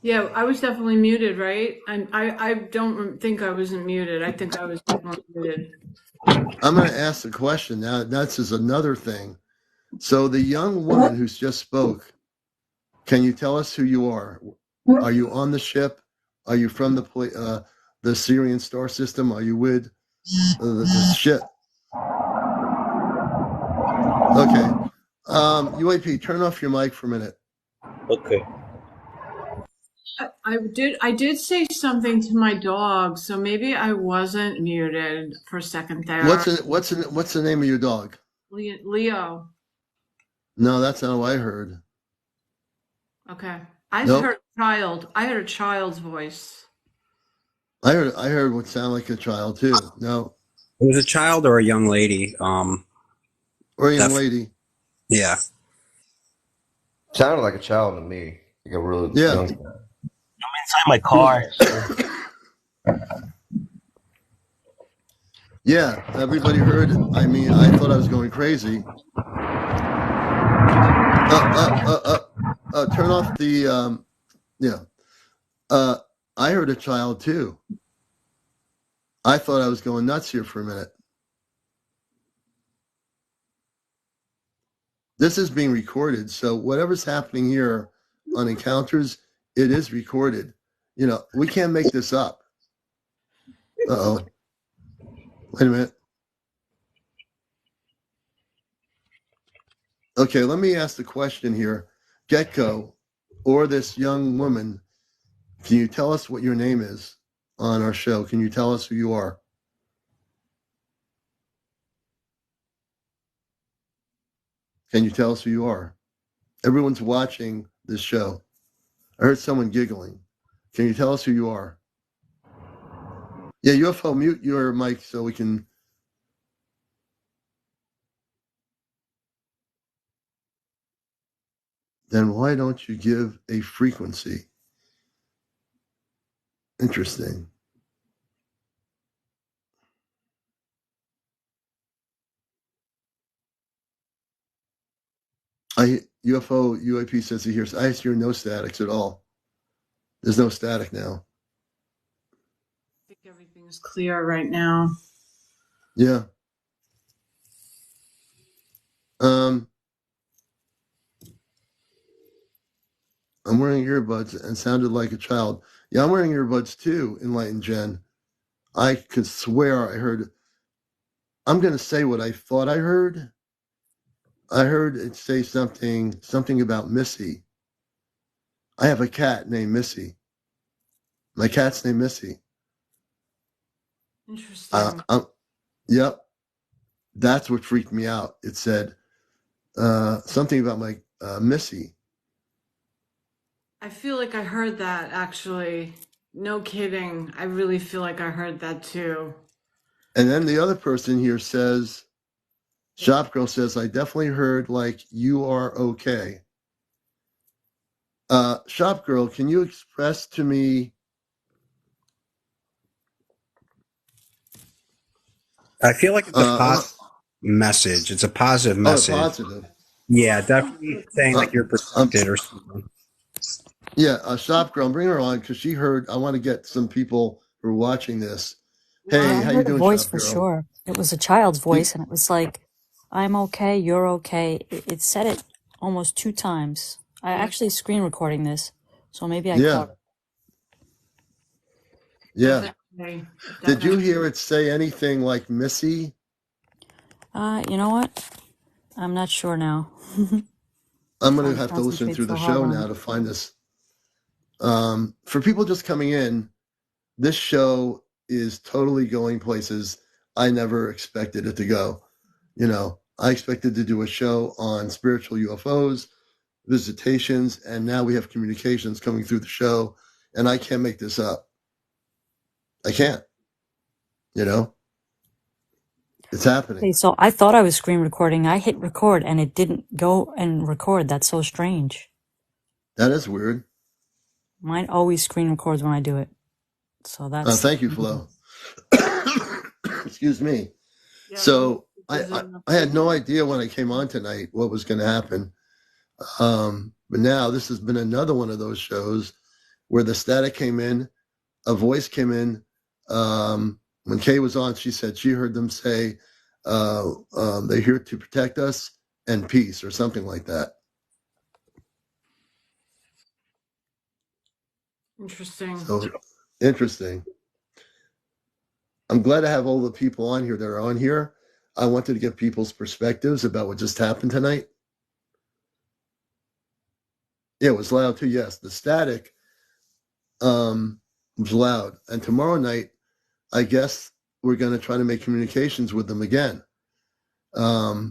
Yeah, I was definitely muted, right? And I don't think I wasn't muted. I think I was definitely muted. I'm going to ask the question now. That's is another thing. So the young woman who's just spoke, can you tell us who you are? Are you on the ship? Are you from the Syrian star system? Are you with the ship? Okay. UAP, turn off your mic for a minute. Okay. I did say something to my dog, so maybe I wasn't muted for a second there. What's the name of your dog? Leo. No, that's not what I heard. Okay. I Nope. heard child. I heard a child's voice. I heard what sounded like a child too. No. It was a child or a young lady. Or a young lady. Yeah. Sounded like a child to me. Like a really young child. I'm inside my car. Yeah, everybody heard it. I mean, I thought I was going crazy. Turn off the, I heard a child too. I thought I was going nuts here for a minute. This is being recorded, so whatever's happening here on Encounters, it is recorded. You know, we can't make this up. Uh-oh. Wait a minute. Okay, let me ask the question here. Gecko, or this young woman, can you tell us what your name is on our show? Can you tell us who you are? Can you tell us who you are? Everyone's watching this show. I heard someone giggling. Can you tell us who you are? Yeah, UFO, mute your mic so we can... Then why don't you give a frequency? Interesting. UFO UAP says he hears. I hear no statics at all. There's no static now. I think everything's clear right now. Yeah. I'm wearing earbuds and sounded like a child. Yeah, I'm wearing earbuds too, Enlightened Jen. I could swear I heard. I'm going to say what I thought I heard. I heard it say something about Missy. I have a cat named Missy. My cat's named Missy. Interesting. Yep. That's what freaked me out. It said something about my Missy. I feel like I heard that, actually. No kidding. I really feel like I heard that too. And then the other person here says, Shop Girl says, I definitely heard like you are okay. Shop Girl, can you express to me? I feel like it's a positive message. It's a positive message. Positive. Yeah, definitely saying like you're protected or something. Yeah, Shop Girl, bring her on because she heard. I want to get some people who are watching this. Hey, how you doing, voice Shop for Girl? sure. It was a child's voice, and it was like, "I'm okay, you're okay." It said it almost 2 times. I actually screen recording this, so maybe I caught it. Yeah. Did you hear it say anything like Missy? You know what? I'm not sure now. I'm going to have to listen through the show now to find this. For people just coming in, this show is totally going places I never expected it to go. You know, I expected to do a show on spiritual UFOs, visitations, and now we have communications coming through the show, and I can't make this up. I can't. You know? It's happening. Okay, so I thought I was screen recording. I hit record, and it didn't go and record. That's so strange. That is weird. Mine always screen records when I do it. So that's... thank you, Flo. Excuse me. Yeah, so I had no idea when I came on tonight what was going to happen. But now this has been another one of those shows where the static came in, a voice came in. When Kay was on, she said she heard them say, they're here to protect us and peace or something like that. Interesting. So interesting. I'm glad to have all the people on here that are on here. I wanted to get people's perspectives about what just happened tonight. Yeah, it was loud too. Yes, the static was loud. And tomorrow night, I guess we're going to try to make communications with them again. I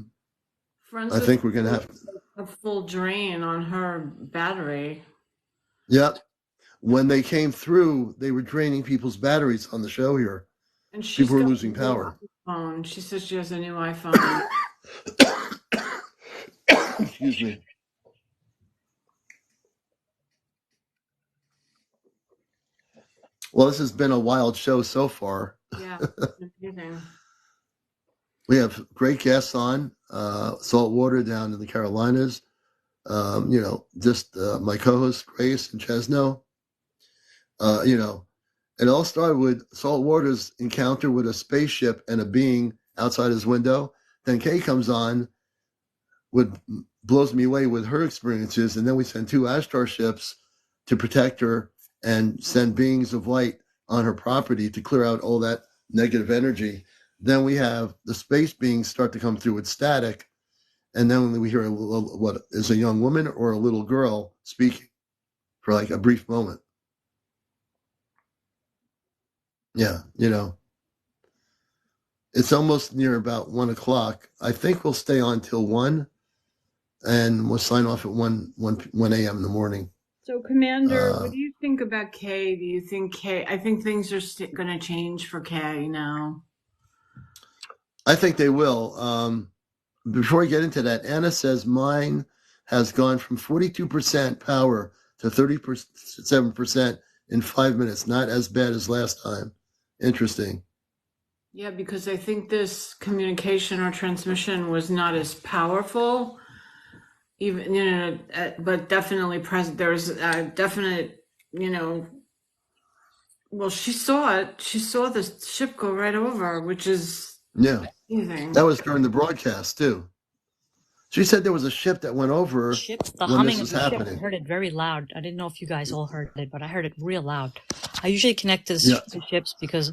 think we're going to have a full drain on her battery. Yep. When they came through, they were draining people's batteries on the show here. And she's people were losing power. iPhone. She says she has a new iPhone. Excuse me. Well, this has been a wild show so far. Yeah, amazing. We have great guests on, SaltWater down in the Carolinas. Just my co-hosts Grace and Chesno. It all started with SaltWater's encounter with a spaceship and a being outside his window. Then Kay comes on, blows me away with her experiences, and then we send 2 Ashtar ships to protect her and send beings of light on her property to clear out all that negative energy. Then we have the space beings start to come through with static, and then we hear what is a young woman or a little girl speaking for like a brief moment. Yeah, it's almost near about 1 o'clock. I think we'll stay on till 1, and we'll sign off at 1 a.m. in the morning. So, Commander, what do you think about Kay? Do you think Kay? I think things are going to change for Kay now. I think they will. Before I get into that, Anna says mine has gone from 42% power to 37% in 5 minutes. Not as bad as last time. Interesting. Yeah, because I think this communication or transmission was not as powerful, even but definitely present. There's a definite, Well, she saw it. She saw the ship go right over, which is amazing. That was during the broadcast too. She said there was a ship that went over the humming of the ship. I heard it very loud. I didn't know if you guys all heard it, but I heard it real loud. I usually connect to the ships because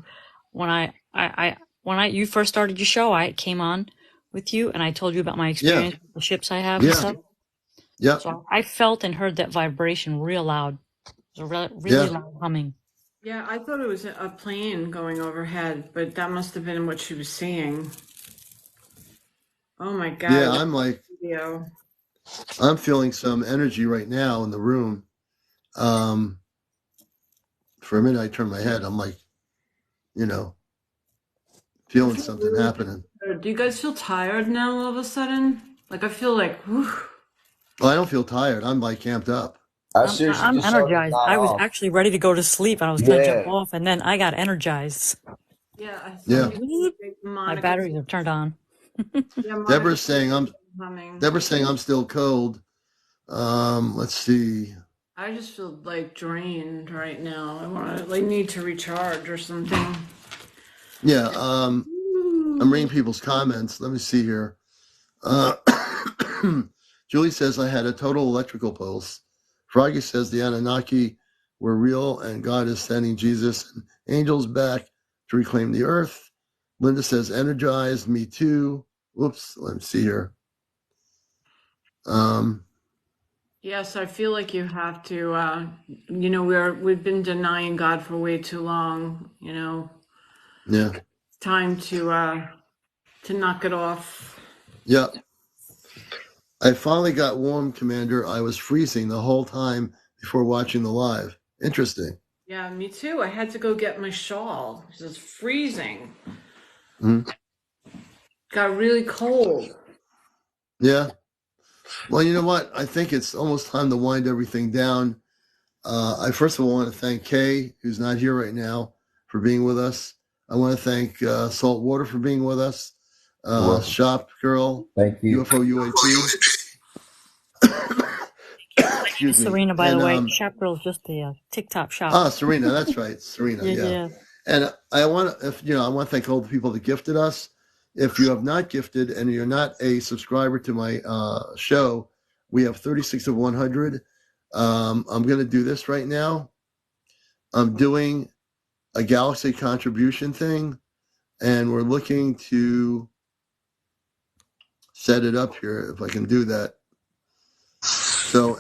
when you first started your show, I came on with you and I told you about my experience with the ships I have and stuff. Yeah. So I felt and heard that vibration real loud. It was a really loud humming. Yeah, I thought it was a plane going overhead, but that must have been what she was seeing. Oh my God. Yeah, I'm feeling some energy right now in the room. For a minute, I turned my head. I'm like, feeling something happening. Do you guys feel tired now all of a sudden? Like, I feel like, whew. Well, I don't feel tired. I'm like amped up. I'm energized. I was actually ready to go to sleep and I was going to jump off and then I got energized. Yeah. My batteries are turned on. Deborah's saying I'm still cold. Let's see. I just feel like drained right now. I need to recharge or something. Yeah. I'm reading people's comments. Let me see here. Julie says I had a total electrical pulse. Froggy says the Anunnaki were real and God is sending Jesus and angels back to reclaim the earth. Linda says energized, me too. Whoops, let me see here. Yes, I feel like you have to, we've been denying God for way too long, Yeah. It's time to knock it off. Yeah. I finally got warm, Commander. I was freezing the whole time before watching the live. Interesting. Yeah, me too. I had to go get my shawl. It was freezing. Mm-hmm. Got really cold. Yeah. Well, you know what? I think it's almost time to wind everything down. I first of all want to thank Kay, who's not here right now, for being with us. I want to thank SaltWater for being with us. Shop Girl, thank you. UFO UAP. Excuse me. Serena, by the way. Shop Girl's just the TikTok shop. Ah, Serena, that's right. Serena, yeah. And I want to thank all the people that gifted us. If you have not gifted and you're not a subscriber to my show, we have 36 of 100. I'm going to do this right now. I'm doing a Galaxy contribution thing, and we're looking to set it up here if I can do that. So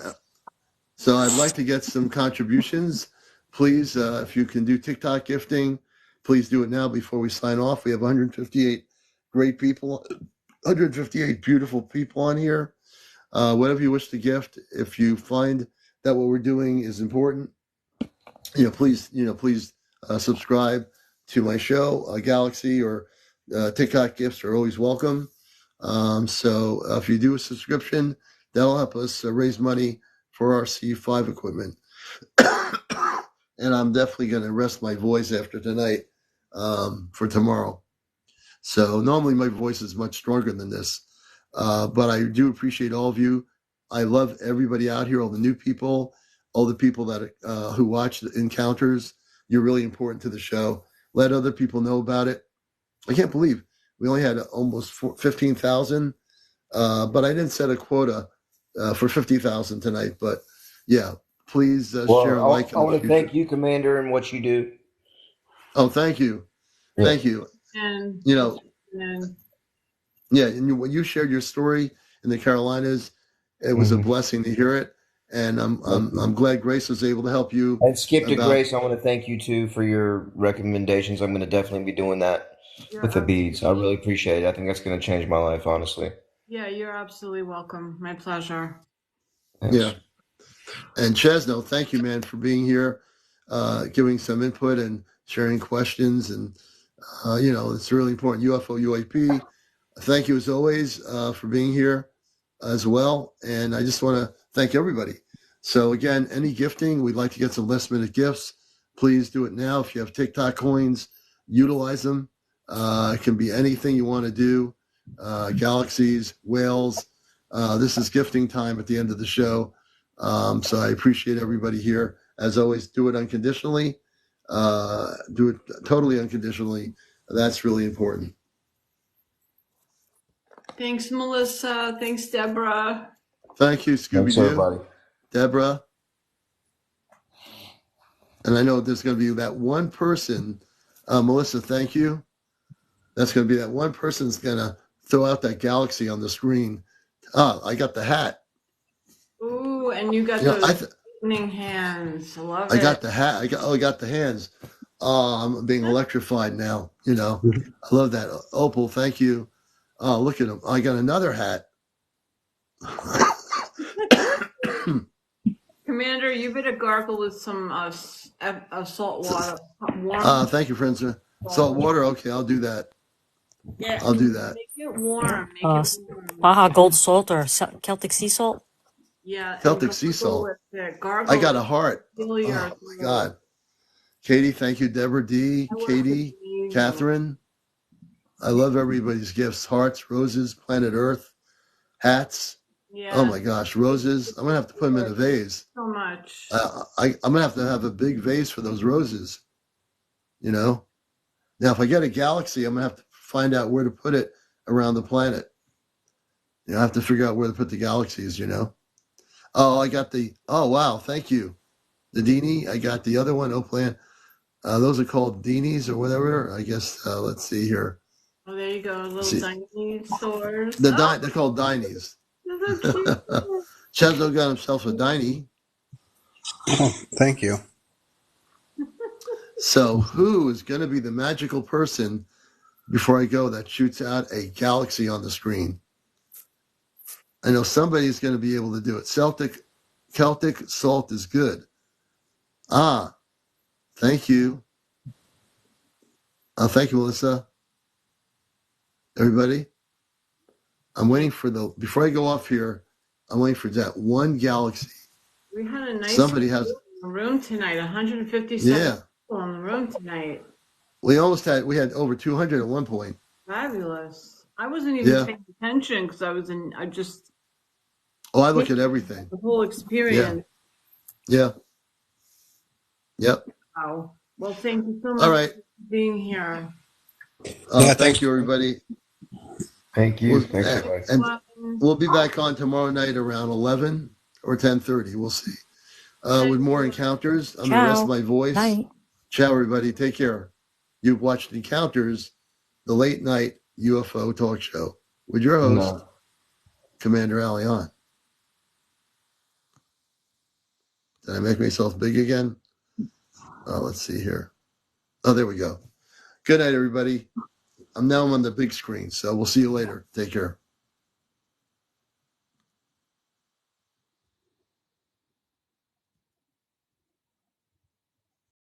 So I'd like to get some contributions. Please, if you can do TikTok gifting, please do it now before we sign off. We have 158 great people, 158 beautiful people on here. Whatever you wish to gift, if you find that what we're doing is important, please subscribe to my show. Galaxy or TikTok gifts are always welcome. So if you do a subscription, that'll help us raise money for our C5 equipment. And I'm definitely going to rest my voice after tonight for tomorrow. So normally my voice is much stronger than this, but I do appreciate all of you. I love everybody out here, all the new people, all the people that who watch the encounters. You're really important to the show. Let other people know about it. I can't believe we only had almost 15,000, but I didn't set a quota for 50,000 tonight. But yeah, please share and like. I want to thank you, Commander, and what you do. Oh, thank you. Yeah. Thank you. And when you shared your story in the Carolinas, it was a blessing to hear it, and I'm glad Grace was able to help you. And Skip to Grace, I want to thank you too for your recommendations. I'm going to definitely be doing that with the beads. I really appreciate it. I think that's going to change my life, honestly. Yeah, you're absolutely welcome. My pleasure. Thanks. Yeah, and Chesno, thank you, man, for being here, giving some input and sharing questions, and it's really important. UFO UAP. Thank you as always for being here as well. And I just want to thank everybody. So again, any gifting, we'd like to get some last minute gifts. Please do it now. If you have TikTok coins, utilize them. It can be anything you want to do. Galaxies, whales. This is gifting time at the end of the show. So I appreciate everybody here. As always, do it unconditionally. Do it totally unconditionally. That's really important. Thanks, Melissa. Thanks, Deborah. Thank you, Scooby-Doo. Thanks, everybody. Deborah. And I know there's going to be that one person, Melissa, thank you. That's going to be that one person that's going to throw out that galaxy on the screen. I got the hat. Ooh, and you got those lightning hands. I love it. I got the hat. I got the hands. I'm being electrified now. I love that. Opal, thank you. Oh, look at him. I got another hat. Commander, you better gargle with some salt water. Thank you, friends. Salt water. Okay, I'll do that. Yeah, I'll do that. Make it warm. Make it warm. Baja Gold Salt or Celtic Sea Salt? Yeah. Celtic Sea Salt. I got a heart. Oh, my God. Katie, thank you. Deborah D. Katie, Catherine. I love everybody's gifts. Hearts, roses, planet Earth, hats. Yeah. Oh my gosh, roses. I'm going to have to put them in a vase. So much. I'm going to have a big vase for those roses. Now, if I get a galaxy, I'm going to have to find out where to put it around the planet. I have to figure out where to put the galaxies, Oh, I got oh, wow, thank you. The Dini, I got the other one, Oplan. Those are called Dinies or whatever. I guess, let's see here. Oh, there you go, little dinosaurs. They're called Dinies. Chesno got himself a Dini. Oh, thank you. So who is going to be the magical person before I go that shoots out a galaxy on the screen? I know somebody's going to be able to do it. Celtic salt is good. Thank you. Thank you, Melissa. Everybody, I'm waiting for before I go off here, I'm waiting for that one galaxy. We had a nice room tonight, 157 people in the room tonight. We had over 200 at one point. Fabulous. I wasn't even paying attention because I look at everything. The whole experience. Yeah. Yep. Wow. Well, thank you so much for being here. Thank you, everybody. Thank you. And we'll be back on tomorrow night around 11 or 10:30. We'll see. With more encounters. I'm going to rest my voice. Night. Ciao, everybody. Take care. You've watched Encounters, the late night UFO talk show with your host, CmdrAleon. Did I make myself big again? Let's see here. Oh, there we go. Good night, everybody. I'm now on the big screen, so we'll see you later. Take care.